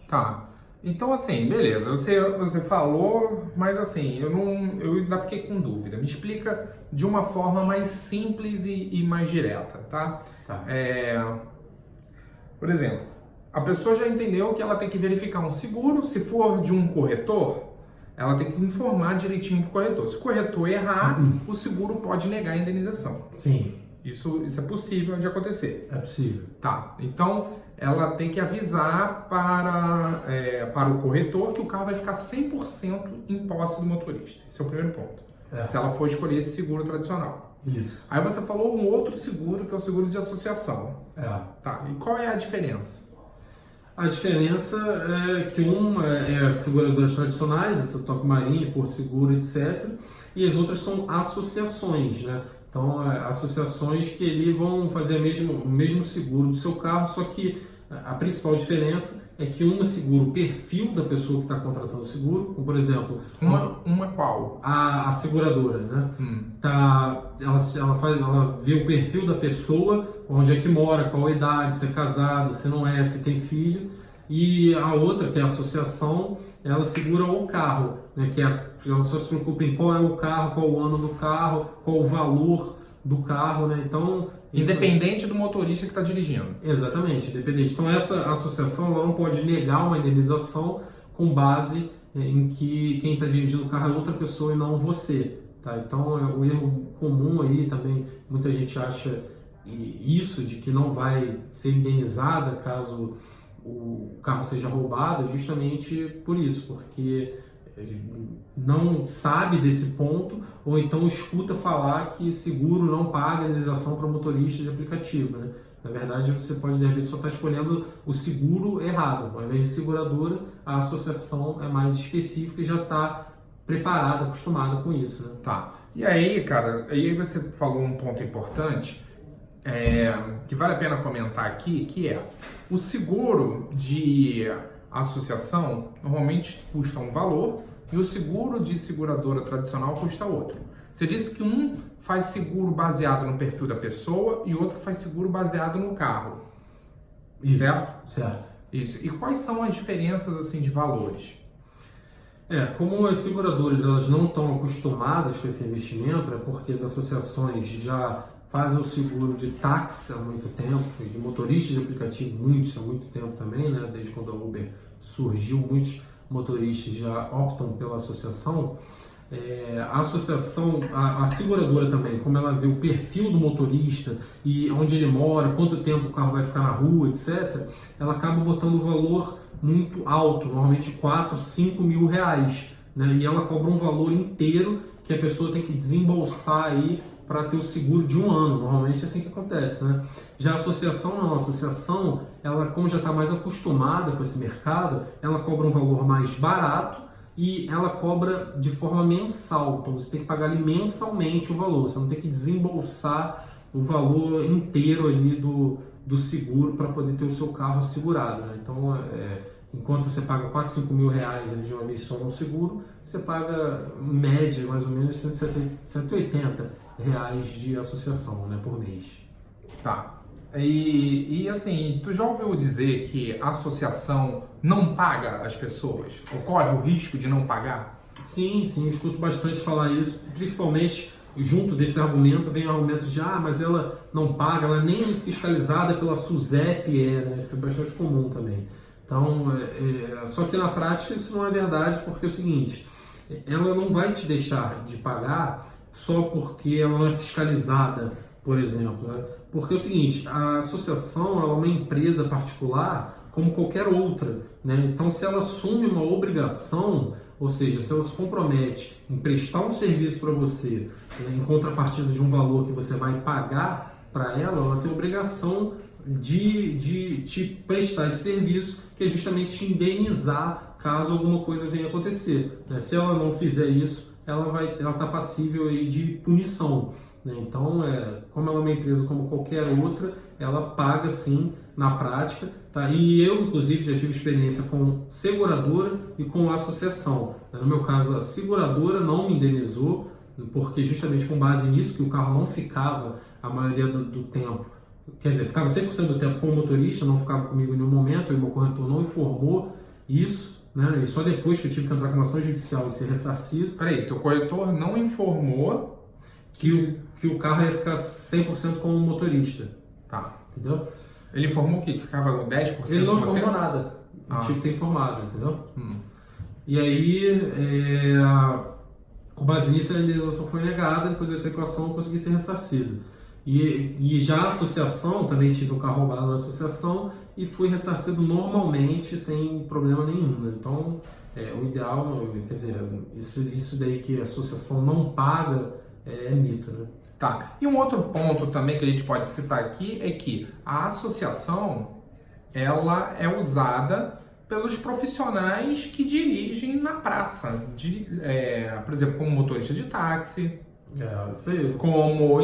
Tá. Então, assim, beleza. Você falou, mas assim, eu ainda fiquei com dúvida. Me explica de uma forma mais simples e mais direta, tá? Por exemplo, a pessoa já entendeu que ela tem que verificar um seguro. Se for de um corretor, ela tem que informar direitinho para o corretor. Se o corretor errar, o seguro pode negar a indenização. Sim. Isso é possível de acontecer. É possível. Tá. Então, ela tem que avisar para o corretor que o carro vai ficar 100% em posse do motorista. Esse é o primeiro ponto. Se ela for escolher esse seguro tradicional. Isso. Aí você falou um outro seguro, que é o seguro de associação. Tá. E qual é a diferença? A diferença é que uma é seguradoras tradicionais, essa Toque Marinho, Porto Seguro, etc. E as outras são associações, né? Então, associações que ali vão fazer o mesmo seguro do seu carro, só que a principal diferença é que uma segura o perfil da pessoa que está contratando o seguro, como por exemplo... Uma qual? A seguradora, né? Ela vê o perfil da pessoa, onde é que mora, qual a idade, se é casada, se não é, se tem filho. E a outra, que é a associação, ela segura o carro, né? Ela só se preocupa em qual é o carro, qual o ano do carro, qual o valor do carro, né? Então... Independente do motorista que está dirigindo. Exatamente, independente. Então essa associação ela não pode negar uma indenização com base em que quem está dirigindo o carro é outra pessoa e não você. Tá? Então o erro comum aí também, muita gente acha isso, de que não vai ser indenizada caso o carro seja roubado, justamente por isso, porque não sabe desse ponto, ou então escuta falar que seguro não paga indenização para motorista de aplicativo, né? Na verdade, você pode, de repente, só estar escolhendo o seguro errado. Ao invés de seguradora, a associação é mais específica e já está preparada, acostumada com isso, né? Tá. E aí, cara, aí você falou um ponto importante, que vale a pena comentar aqui, que é o seguro de associação normalmente custa um valor e o seguro de seguradora tradicional custa outro. Você disse que um faz seguro baseado no perfil da pessoa e outro faz seguro baseado no carro. Isso, certo? Certo. Isso. E quais são as diferenças assim de valores? Como as seguradoras elas não estão acostumadas com esse investimento, porque as associações já fazem o seguro de táxi há muito tempo, de motoristas de aplicativo há muito tempo também, né? Desde quando a Uber surgiu, muitos motoristas já optam pela associação. A associação, a seguradora também, como ela vê o perfil do motorista e onde ele mora, quanto tempo o carro vai ficar na rua, etc., ela acaba botando o valor muito alto, normalmente 4, 5 mil reais, né? E ela cobra um valor inteiro que a pessoa tem que desembolsar aí para ter o seguro de um ano. Normalmente é assim que acontece, né? Já a associação não, a associação, ela como já está mais acostumada com esse mercado, ela cobra um valor mais barato e ela cobra de forma mensal. Então você tem que pagar ali mensalmente o valor, você não tem que desembolsar o valor inteiro ali do seguro para poder ter o seu carro segurado, né? Então, enquanto você paga 4, 5 mil reais ali de uma vez só no seguro, você paga em média mais ou menos 180 reais de associação, né, por mês. Tá. E assim, tu já ouviu dizer que a associação não paga as pessoas? Ocorre o risco de não pagar? Sim, eu escuto bastante falar isso, principalmente junto desse argumento vem o argumento de mas ela não paga, ela nem fiscalizada pela SUSEP né? Isso é bastante comum também. Então, só que na prática isso não é verdade, porque é o seguinte, ela não vai te deixar de pagar só porque ela não é fiscalizada, por exemplo, né? Porque é o seguinte, a associação ela é uma empresa particular como qualquer outra, né? Então, se ela assume uma obrigação, ou seja, se ela se compromete em prestar um serviço para você, né, em contrapartida de um valor que você vai pagar para ela tem a obrigação de te prestar esse serviço, que é justamente te indenizar caso alguma coisa venha acontecer, né? Se ela não fizer isso, ela está passível aí de punição, né? Então, como ela é uma empresa como qualquer outra, ela paga sim na prática, tá? E eu, inclusive, já tive experiência com seguradora e com associação. No meu caso, a seguradora não me indenizou, porque justamente com base nisso, que o carro não ficava a maioria do tempo, quer dizer, ficava 100% do tempo com o motorista, não ficava comigo em nenhum momento, e o meu corretor não informou isso, né? E só depois que eu tive que entrar com uma ação judicial e ser ressarcido. Peraí, teu corretor não informou que o carro ia ficar 100% com o motorista. Tá. Entendeu? Ele informou que ficava 10%? Ele não informou nada. Eu tinha que ter informado, entendeu? E aí, com base nisso, a indenização foi negada, depois eu entrei com a ação e consegui ser ressarcido. E já a associação, também tive o carro roubado na associação e fui ressarcido normalmente, sem problema nenhum, né? Então, o ideal, quer dizer, isso daí que a associação não paga é mito, né? Tá. E um outro ponto também que a gente pode citar aqui é que a associação ela é usada pelos profissionais que dirigem na praça, por exemplo, como motorista de táxi. Isso aí.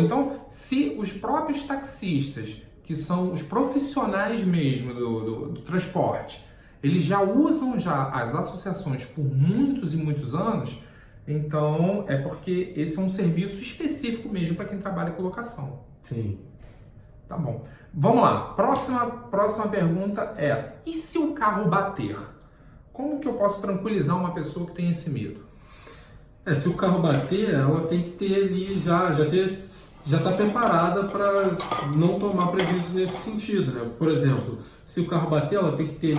Então, se os próprios taxistas, que são os profissionais mesmo do transporte, eles já usam as associações por muitos e muitos anos, então é porque esse é um serviço específico mesmo para quem trabalha com locação. Sim. Tá bom. Vamos lá. Próxima pergunta é: e se o carro bater? Como que eu posso tranquilizar uma pessoa que tem esse medo? Se o carro bater, ela tem que ter ali já está preparada para não tomar prejuízo nesse sentido, né? Por exemplo, se o carro bater, ela tem que ter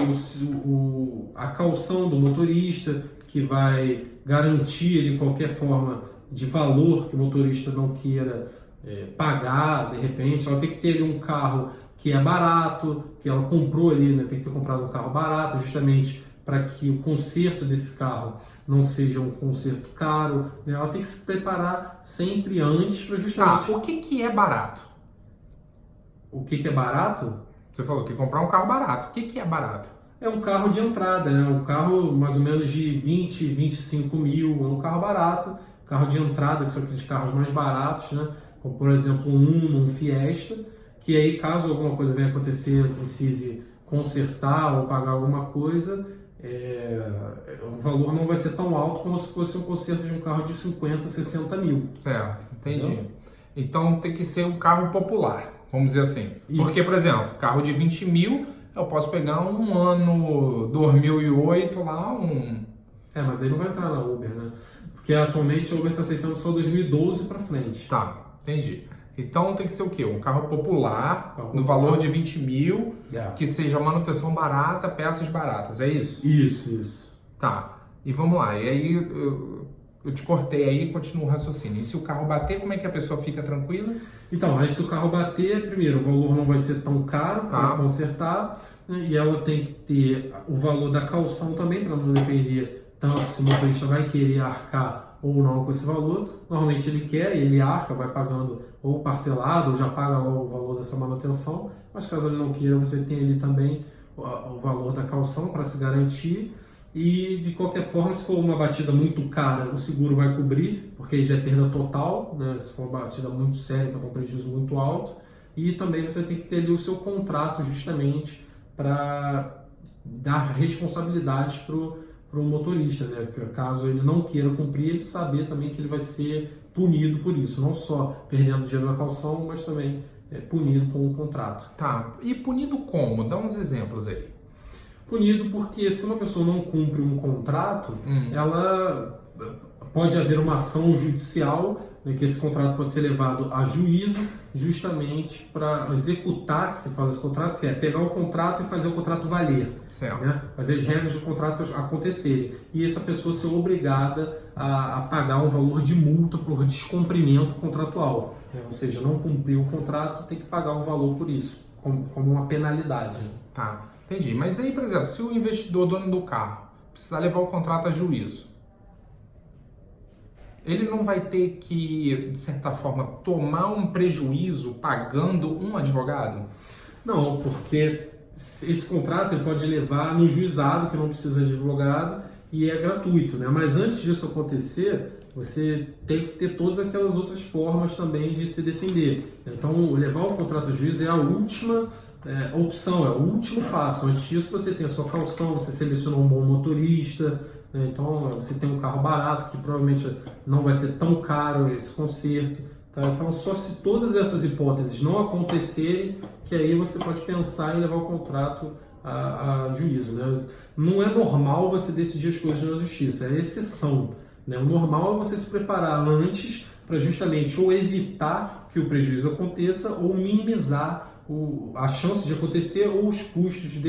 a caução do motorista, que vai garantir ali qualquer forma de valor que o motorista não queira pagar, de repente. Ela tem que ter ali um carro que é barato, que ela comprou ali, né? Tem que ter comprado um carro barato, justamente para que o conserto desse carro não seja um conserto caro, né? Ela tem que se preparar sempre antes para justamente... O que é barato? O que é barato? Você falou, tem que comprar um carro barato. O que é barato? É um carro de entrada, né? Um carro mais ou menos de 20, 25 mil, é um carro barato, carro de entrada, que são aqueles carros mais baratos, né? Como, por exemplo, um Fiesta, que aí, caso alguma coisa venha acontecer, precise consertar ou pagar alguma coisa, o valor não vai ser tão alto como se fosse um conserto de um carro de 50, 60 mil. Certo, entendi. Entendeu? Então tem que ser um carro popular, vamos dizer assim. Isso. Porque, por exemplo, carro de 20 mil, eu posso pegar um ano 2008 lá, mas aí não vai entrar na Uber, né? Porque atualmente a Uber está aceitando só 2012 para frente. Tá, entendi. Então tem que ser o quê? Um carro popular, no valor de 20 mil, que seja manutenção barata, peças baratas, é isso? Isso. Tá, e vamos lá, e aí eu te cortei aí e continuo o raciocínio. E se o carro bater, como é que a pessoa fica tranquila? Então, aí se o carro bater, primeiro, o valor não vai ser tão caro para consertar, né? E ela tem que ter o valor da caução também, para não depender tanto se o motorista vai querer arcar ou não com esse valor. Normalmente ele quer, ele arca, vai pagando ou parcelado, ou já paga logo o valor dessa manutenção, mas caso ele não queira, você tem ali também o valor da caução para se garantir. E de qualquer forma, se for uma batida muito cara, o seguro vai cobrir, porque aí já é perda total, né? Se for uma batida muito séria, vai dar um prejuízo muito alto. E também você tem que ter ali o seu contrato justamente para dar responsabilidades para o motorista, né? Caso ele não queira cumprir, ele saber também que ele vai ser punido por isso, não só perdendo dinheiro na caução, mas também punido com o contrato. Tá, e punido como? Dá uns exemplos aí. Punido porque se uma pessoa não cumpre um contrato, ela pode haver uma ação judicial, né, que esse contrato pode ser levado a juízo justamente para executar, que se fala esse contrato, que é pegar o contrato e fazer o contrato valer. Né? Fazer as regras do contrato acontecerem. E essa pessoa ser obrigada a pagar um valor de multa por descumprimento contratual. Né? Ou seja, não cumprir o contrato, tem que pagar um valor por isso, como uma penalidade. Tá, entendi. Mas aí, por exemplo, se o investidor, dono do carro, precisar levar o contrato a juízo, ele não vai ter que, de certa forma, tomar um prejuízo pagando um advogado? Não, porque esse contrato ele pode levar no juizado, que não precisa de advogado, e é gratuito, né? Mas antes disso acontecer, você tem que ter todas aquelas outras formas também de se defender. Então, levar o contrato a juízo é a última opção, é o último passo. Antes disso, você tem a sua caução, você selecionou um bom motorista, né? Então você tem um carro barato, que provavelmente não vai ser tão caro esse conserto. Tá? Então, só se todas essas hipóteses não acontecerem, que aí você pode pensar em levar o contrato a juízo. Né? Não é normal você decidir as coisas na justiça, é exceção. Né? O normal é você se preparar antes para justamente ou evitar que o prejuízo aconteça ou minimizar a chance de acontecer ou os custos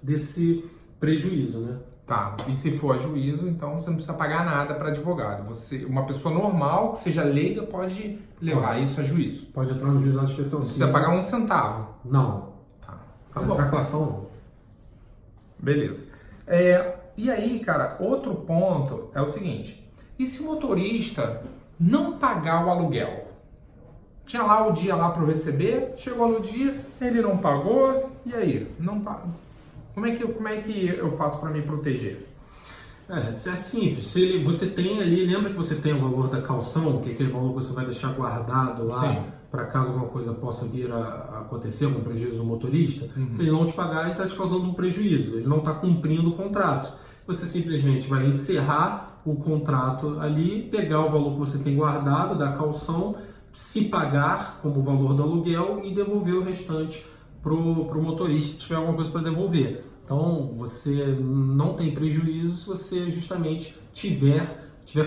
desse prejuízo. Né? Tá, e se for a juízo, então você não precisa pagar nada para advogado. Uma pessoa normal, que seja leiga, pode levar isso a juízo. Pode entrar no juizado especial. Não precisa pagar um centavo. Não. Tá Pra clação, não. Beleza. E aí, cara, outro ponto é o seguinte, e se o motorista não pagar o aluguel? Tinha lá o dia lá para você chegou no dia, ele não pagou, e aí? Não paga. Como é que eu faço para me proteger? É simples. Se você tem ali, lembra que você tem o valor da calção, que é aquele valor que você vai deixar guardado lá para caso alguma coisa possa vir a acontecer, algum prejuízo do motorista? Se ele não te pagar, ele está te causando um prejuízo, ele não está cumprindo o contrato. Você simplesmente vai encerrar o contrato ali, pegar o valor que você tem guardado da calção, se pagar como o valor do aluguel e devolver o restante para o motorista, se tiver alguma coisa para devolver. Então, você não tem prejuízo se você justamente tiver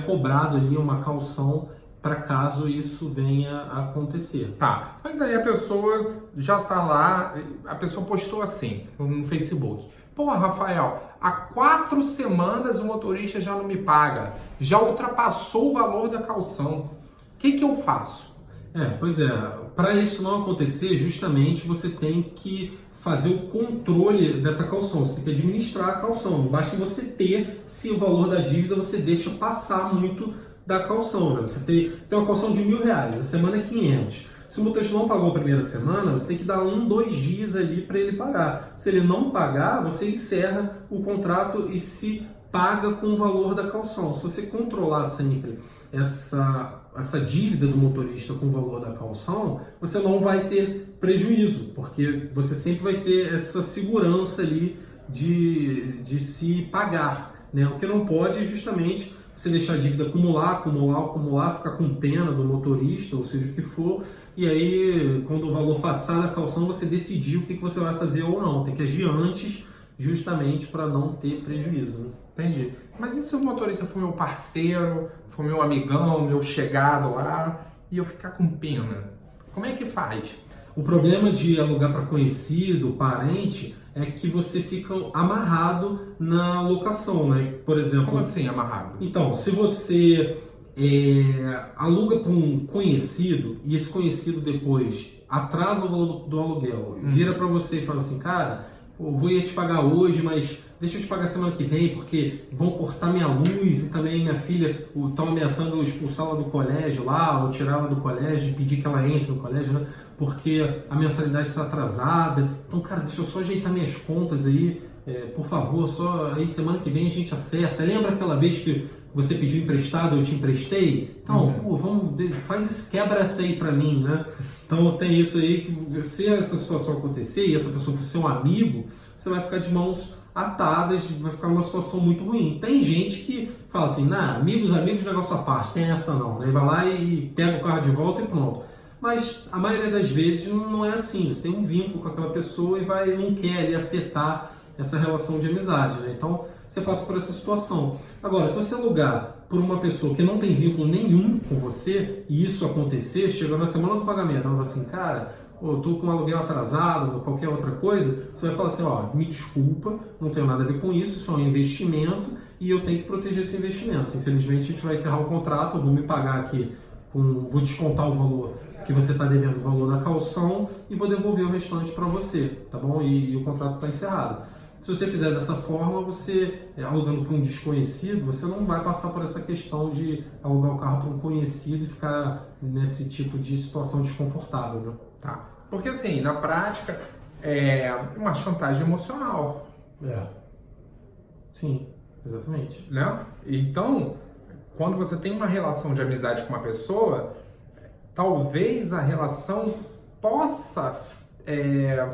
cobrado ali uma calção para caso isso venha a acontecer. Tá, mas aí a pessoa já tá lá, a pessoa postou assim no Facebook. Pô, Rafael, há 4 semanas o motorista já não me paga, já ultrapassou o valor da calção. O que eu faço? Pois é, para isso não acontecer, justamente você tem que fazer o controle dessa calção, você tem que administrar a calção. Não basta você ter, se o valor da dívida você deixa passar muito da calção. Né? Você tem uma calção de R$1.000, a semana é 500. Se o motorista não pagou a primeira semana, você tem que dar 1-2 dias ali para ele pagar. Se ele não pagar, você encerra o contrato e se paga com o valor da calção. Se você controlar sempre essa dívida do motorista com o valor da calção, você não vai ter prejuízo, porque você sempre vai ter essa segurança ali de se pagar. Né? O que não pode é justamente você deixar a dívida acumular, ficar com pena do motorista, ou seja, o que for, e aí quando o valor passar da calção, você decidir o que você vai fazer ou não. Tem que agir antes, justamente para não ter prejuízo. Né? Entendi. Mas e se o motorista for meu parceiro, for meu amigão, meu chegado lá, e eu ficar com pena? Como é que faz? O problema de alugar para conhecido, parente, é que você fica amarrado na locação, né? Por exemplo... Como assim amarrado? Então, se você aluga para um conhecido e esse conhecido depois atrasa o valor do aluguel, vira para você e fala assim, cara, eu vou te pagar hoje, mas deixa eu te pagar semana que vem, porque vão cortar minha luz e também minha filha estão ameaçando expulsá-la do colégio lá, ou tirá-la do colégio e pedir que ela entre no colégio, né? Porque a mensalidade está atrasada. Então, cara, deixa eu só ajeitar minhas contas aí, por favor, só aí semana que vem a gente acerta. Lembra aquela vez que você pediu emprestado, eu te emprestei? Então, quebra essa aí pra mim, né? Então tem isso aí, que se essa situação acontecer e essa pessoa for seu amigo, você vai ficar de mãos atadas, vai ficar uma situação muito ruim. Tem gente que fala assim, amigos, negócio à parte, tem essa não, né? Vai lá e pega o carro de volta e pronto. Mas a maioria das vezes não é assim, você tem um vínculo com aquela pessoa e não quer ali afetar essa relação de amizade, né? Então você passa por essa situação. Agora, se você alugar por uma pessoa que não tem vínculo nenhum com você e isso acontecer, chegou na semana do pagamento, ela fala assim, cara, eu tô com um aluguel atrasado ou qualquer outra coisa, você vai falar assim, me desculpa, não tenho nada a ver com isso, isso é um investimento e eu tenho que proteger esse investimento. Infelizmente a gente vai encerrar o contrato, eu vou me pagar aqui, vou descontar o valor que você está devendo, o valor da calção, e vou devolver o restante para você, tá bom? E o contrato está encerrado. Se você fizer dessa forma, você, alugando para um desconhecido, você não vai passar por essa questão de alugar o carro para um conhecido e ficar nesse tipo de situação desconfortável, né? Tá. Porque assim, na prática, é uma chantagem emocional. Sim, exatamente. Né? Então, quando você tem uma relação de amizade com uma pessoa, talvez a relação possa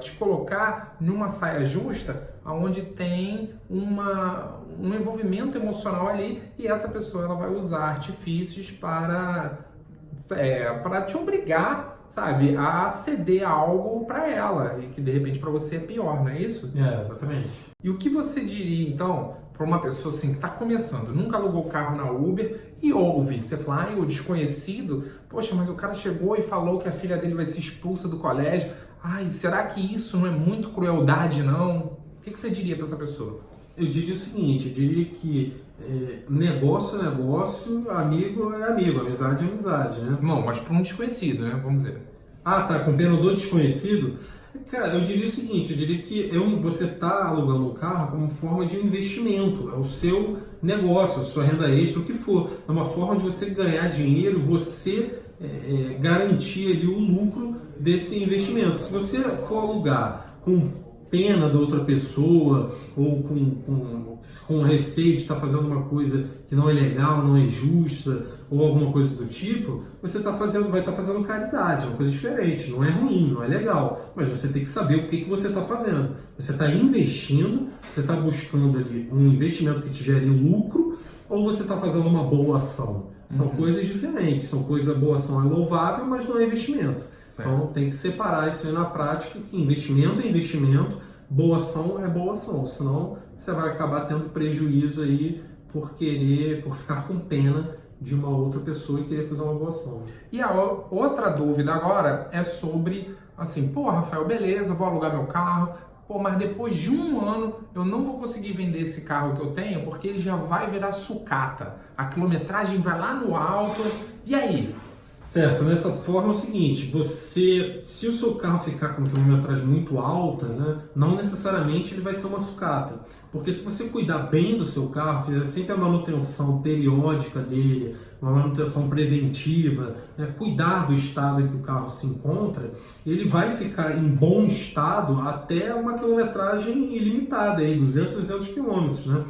te colocar numa saia justa, onde tem um envolvimento emocional ali, e essa pessoa ela vai usar artifícios para te obrigar, sabe, a ceder algo para ela, e que de repente para você é pior, não é isso? Exatamente. E o que você diria então para uma pessoa assim que está começando, nunca alugou carro na Uber e ouve, você fala, o desconhecido, poxa, mas o cara chegou e falou que a filha dele vai ser expulsa do colégio, será que isso não é muito crueldade não? O que você diria para essa pessoa? Eu diria o seguinte, eu diria que negócio é negócio, amigo é amigo, amizade é amizade, né? Não, mas para um desconhecido, né? Vamos dizer. Tá com pena do desconhecido? Cara, eu diria o seguinte, eu diria que você está alugando um carro como forma de investimento, é o seu negócio, a sua renda extra, o que for. É uma forma de você ganhar dinheiro, você garantir ali o lucro desse investimento. Se você for alugar com pena da outra pessoa ou com receio de estar fazendo uma coisa que não é legal, não é justa ou alguma coisa do tipo, você vai estar fazendo caridade, é uma coisa diferente, não é ruim, não é legal, mas você tem que saber o que você está fazendo. Você está investindo, você está buscando ali um investimento que te gere lucro ou você está fazendo uma boa ação. São coisas diferentes, boa ação é louvável, mas não é investimento. Certo. Então tem que separar isso aí na prática, que investimento é investimento, boa ação é boa ação, senão você vai acabar tendo prejuízo aí por ficar com pena de uma outra pessoa e querer fazer uma boa ação. E a outra dúvida agora é sobre, assim, pô, Rafael, beleza, vou alugar meu carro, pô, mas depois de um ano eu não vou conseguir vender esse carro que eu tenho porque ele já vai virar sucata, a quilometragem vai lá no alto, e aí? Certo, nessa forma é o seguinte, se o seu carro ficar com quilometragem muito alta, né, não necessariamente ele vai ser uma sucata, porque se você cuidar bem do seu carro, fizer sempre a manutenção periódica dele, uma manutenção preventiva, né, cuidar do estado em que o carro se encontra, ele vai ficar em bom estado até uma quilometragem ilimitada, aí, 300 quilômetros, né,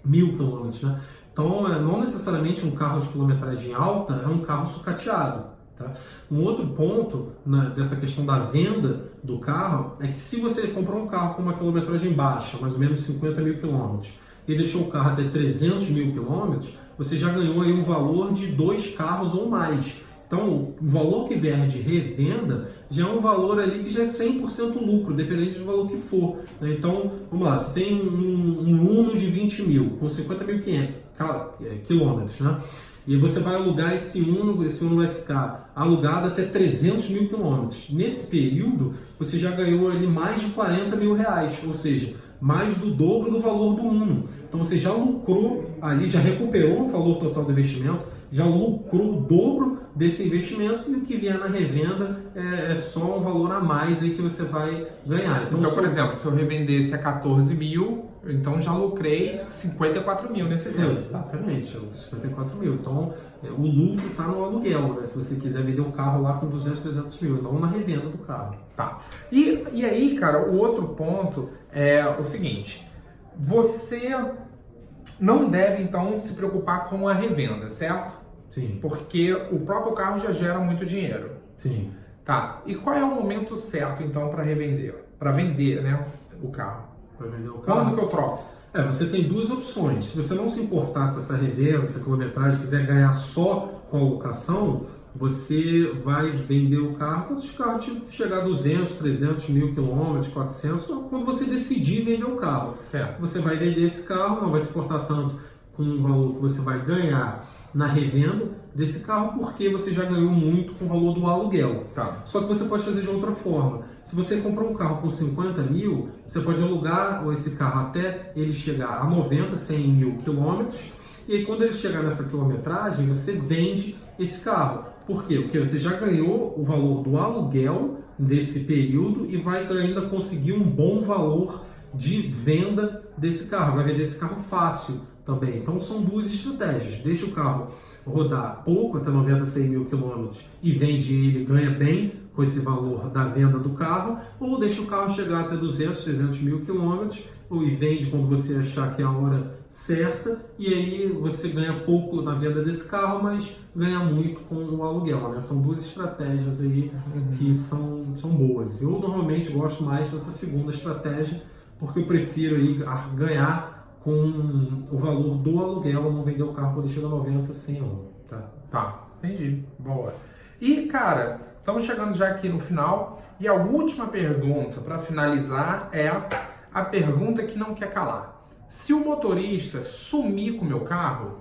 1.000 quilômetros, né? Então, não necessariamente um carro de quilometragem alta é um carro sucateado. Tá? Um outro ponto dessa questão da venda do carro é que se você comprou um carro com uma quilometragem baixa, mais ou menos 50.000 quilômetros, e deixou o carro até 300.000 quilômetros, você já ganhou aí um valor de 2 carros ou mais. Então, o valor que vier de revenda já é um valor ali que já é 100% lucro, dependendo do valor que for. Né? Então, vamos lá, você tem um Uno de 20.000, com 50.000 quilômetros, né? E você vai alugar esse Uno vai ficar alugado até 300.000 quilômetros. Nesse período, você já ganhou ali mais de 40 mil reais, ou seja, mais do dobro do valor do Uno. Então, você já lucrou ali, já recuperou o valor total do investimento, já lucrou o dobro desse investimento e o que vier na revenda é só um valor a mais aí que você vai ganhar. Então por exemplo, se eu revendesse a 14 mil, então já lucrei 54 mil nesse mês. Exatamente, 54 mil. Então o lucro está no aluguel, né? Se você quiser vender um carro lá com 300 mil, não na revenda do carro. Tá. E aí, cara, o outro ponto é o seguinte, você não deve então se preocupar com a revenda, certo? Sim. Porque o próprio carro já gera muito dinheiro. Sim. Tá. E qual é o momento certo, então, para revender? Para vender, né, o carro? Para vender o carro? Quando que eu troco? Você tem duas opções. Se você não se importar com essa revenda, essa quilometragem, quiser ganhar só com a locação, você vai vender o carro quando o carro chegar a 200, 300 mil quilômetros, 400, quando você decidir vender o carro. Certo. Você vai vender esse carro, não vai se importar tanto com o valor que você vai ganhar na revenda desse carro, porque você já ganhou muito com o valor do aluguel. Tá. Só que você pode fazer de outra forma. Se você comprou um carro com 50 mil, você pode alugar esse carro até ele chegar a 90, 100 mil quilômetros, e aí quando ele chegar nessa quilometragem, você vende esse carro. Por quê? Porque você já ganhou o valor do aluguel desse período e vai ainda conseguir um bom valor de venda desse carro. Vai vender esse carro fácil também. Então são duas estratégias. Deixa o carro rodar pouco, até 90, 100 mil quilômetros, e vende ele, ganha bem com esse valor da venda do carro, ou deixa o carro chegar até 200, 300 mil quilômetros, e vende quando você achar que é a hora certa, e aí você ganha pouco na venda desse carro, mas ganha muito com o aluguel, né? São duas estratégias aí que são boas. Eu normalmente gosto mais dessa segunda estratégia, porque eu prefiro aí ganhar com o valor do aluguel, não vender o carro quando chega a 90, 100 anos. Tá, entendi. Boa. E, cara, estamos chegando já aqui no final, e a última pergunta para finalizar é a pergunta que não quer calar. Se o motorista sumir com o meu carro,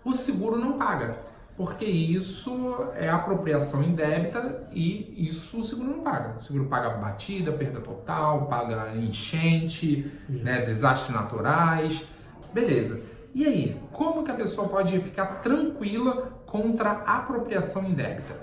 o seguro não paga, porque isso é apropriação indébita e isso o seguro não paga. O seguro paga batida, perda total, paga enchente, né, desastres naturais, beleza. E aí, como que a pessoa pode ficar tranquila contra a apropriação indébita?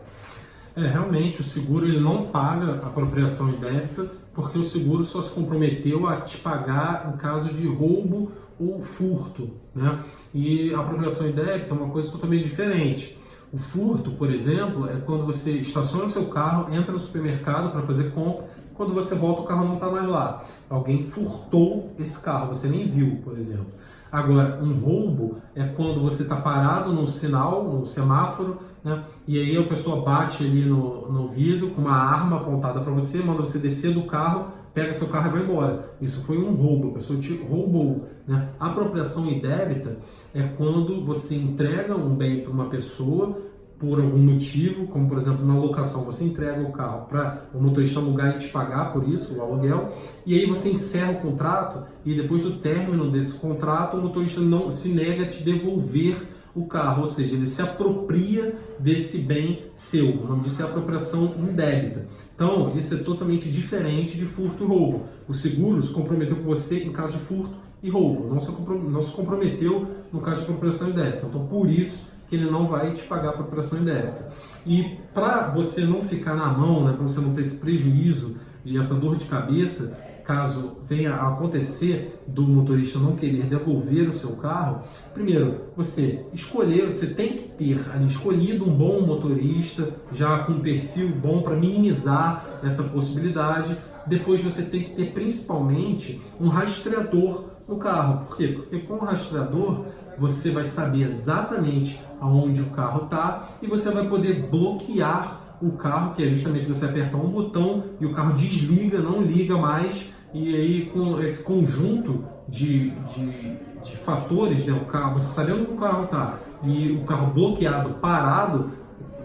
Realmente o seguro ele não paga a apropriação indébita, porque o seguro só se comprometeu a te pagar em caso de roubo ou furto, né? E a apropriação indébita é uma coisa totalmente diferente. O furto, por exemplo, é quando você estaciona o seu carro, entra no supermercado para fazer compra, quando você volta o carro não está mais lá. Alguém furtou esse carro, você nem viu, por exemplo. Agora, um roubo é quando você está parado num sinal, num semáforo, né? E aí a pessoa bate ali no vidro com uma arma apontada para você, manda você descer do carro, pega seu carro e vai embora. Isso foi um roubo, a pessoa te roubou, né? A apropriação indébita é quando você entrega um bem para uma pessoa por algum motivo, como por exemplo na locação, você entrega o carro para o motorista alugar e te pagar por isso, o aluguel, e aí você encerra o contrato e depois do término desse contrato o motorista não se nega a te devolver o carro, ou seja, ele se apropria desse bem seu. O nome disso é apropriação indébita. Então, isso é totalmente diferente de furto e roubo. O seguro se comprometeu com você em caso de furto e roubo, não se comprometeu no caso de apropriação indébita. Então, por isso que ele não vai te pagar a apropriação indébita. E para você não ficar na mão, né, para você não ter esse prejuízo e essa dor de cabeça, caso venha a acontecer do motorista não querer devolver o seu carro, primeiro, você tem que ter ali escolhido um bom motorista, já com um perfil bom para minimizar essa possibilidade. Depois você tem que ter principalmente um rastreador no carro. Por quê? Porque com o rastreador você vai saber exatamente aonde o carro está e você vai poder bloquear o carro, que é justamente você apertar um botão e o carro desliga, não liga mais. E aí com esse conjunto de fatores, né, o carro, você sabendo onde o carro está e o carro bloqueado, parado,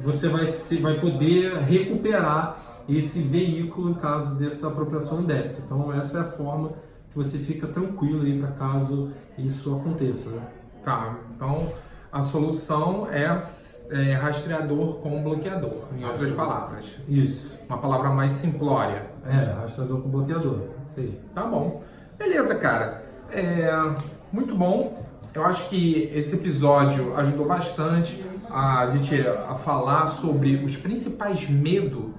você vai poder recuperar esse veículo em caso dessa apropriação indébita. Então essa é a forma que você fica tranquilo aí para caso isso aconteça, né? Tá, então a solução é rastreador com bloqueador, em outras palavras. Isso. Uma palavra mais simplória. Rastreador com bloqueador. Sim. Tá bom. Beleza, cara. Muito bom. Eu acho que esse episódio ajudou bastante a gente a falar sobre os principais medos,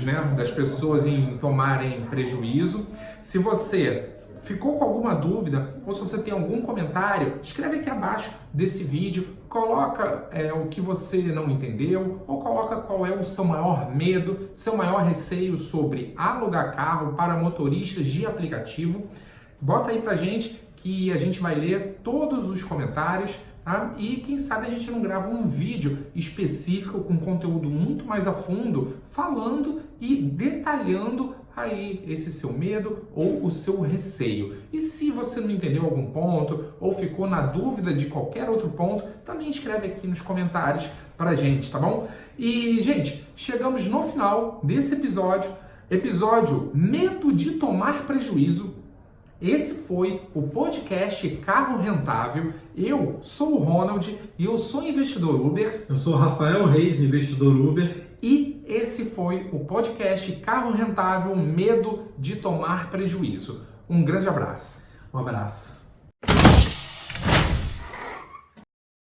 né, das pessoas em tomarem prejuízo. Se você ficou com alguma dúvida ou se você tem algum comentário, escreve aqui abaixo desse vídeo, coloca o que você não entendeu ou coloca qual é o seu maior medo, seu maior receio sobre alugar carro para motoristas de aplicativo. Bota aí pra gente que a gente vai ler todos os comentários, tá? E quem sabe a gente não grava um vídeo específico com conteúdo muito mais a fundo, falando e detalhando aí esse seu medo ou o seu receio. E se você não entendeu algum ponto ou ficou na dúvida de qualquer outro ponto, também escreve aqui nos comentários pra gente, tá bom? E, gente, chegamos no final desse episódio Medo de Tomar Prejuízo. Esse foi o podcast Carro Rentável. Eu sou o Ronald e eu sou investidor Uber. Eu sou o Rafael Reis, investidor Uber. E esse foi o podcast Carro Rentável, Medo de Tomar Prejuízo. Um grande abraço. Um abraço.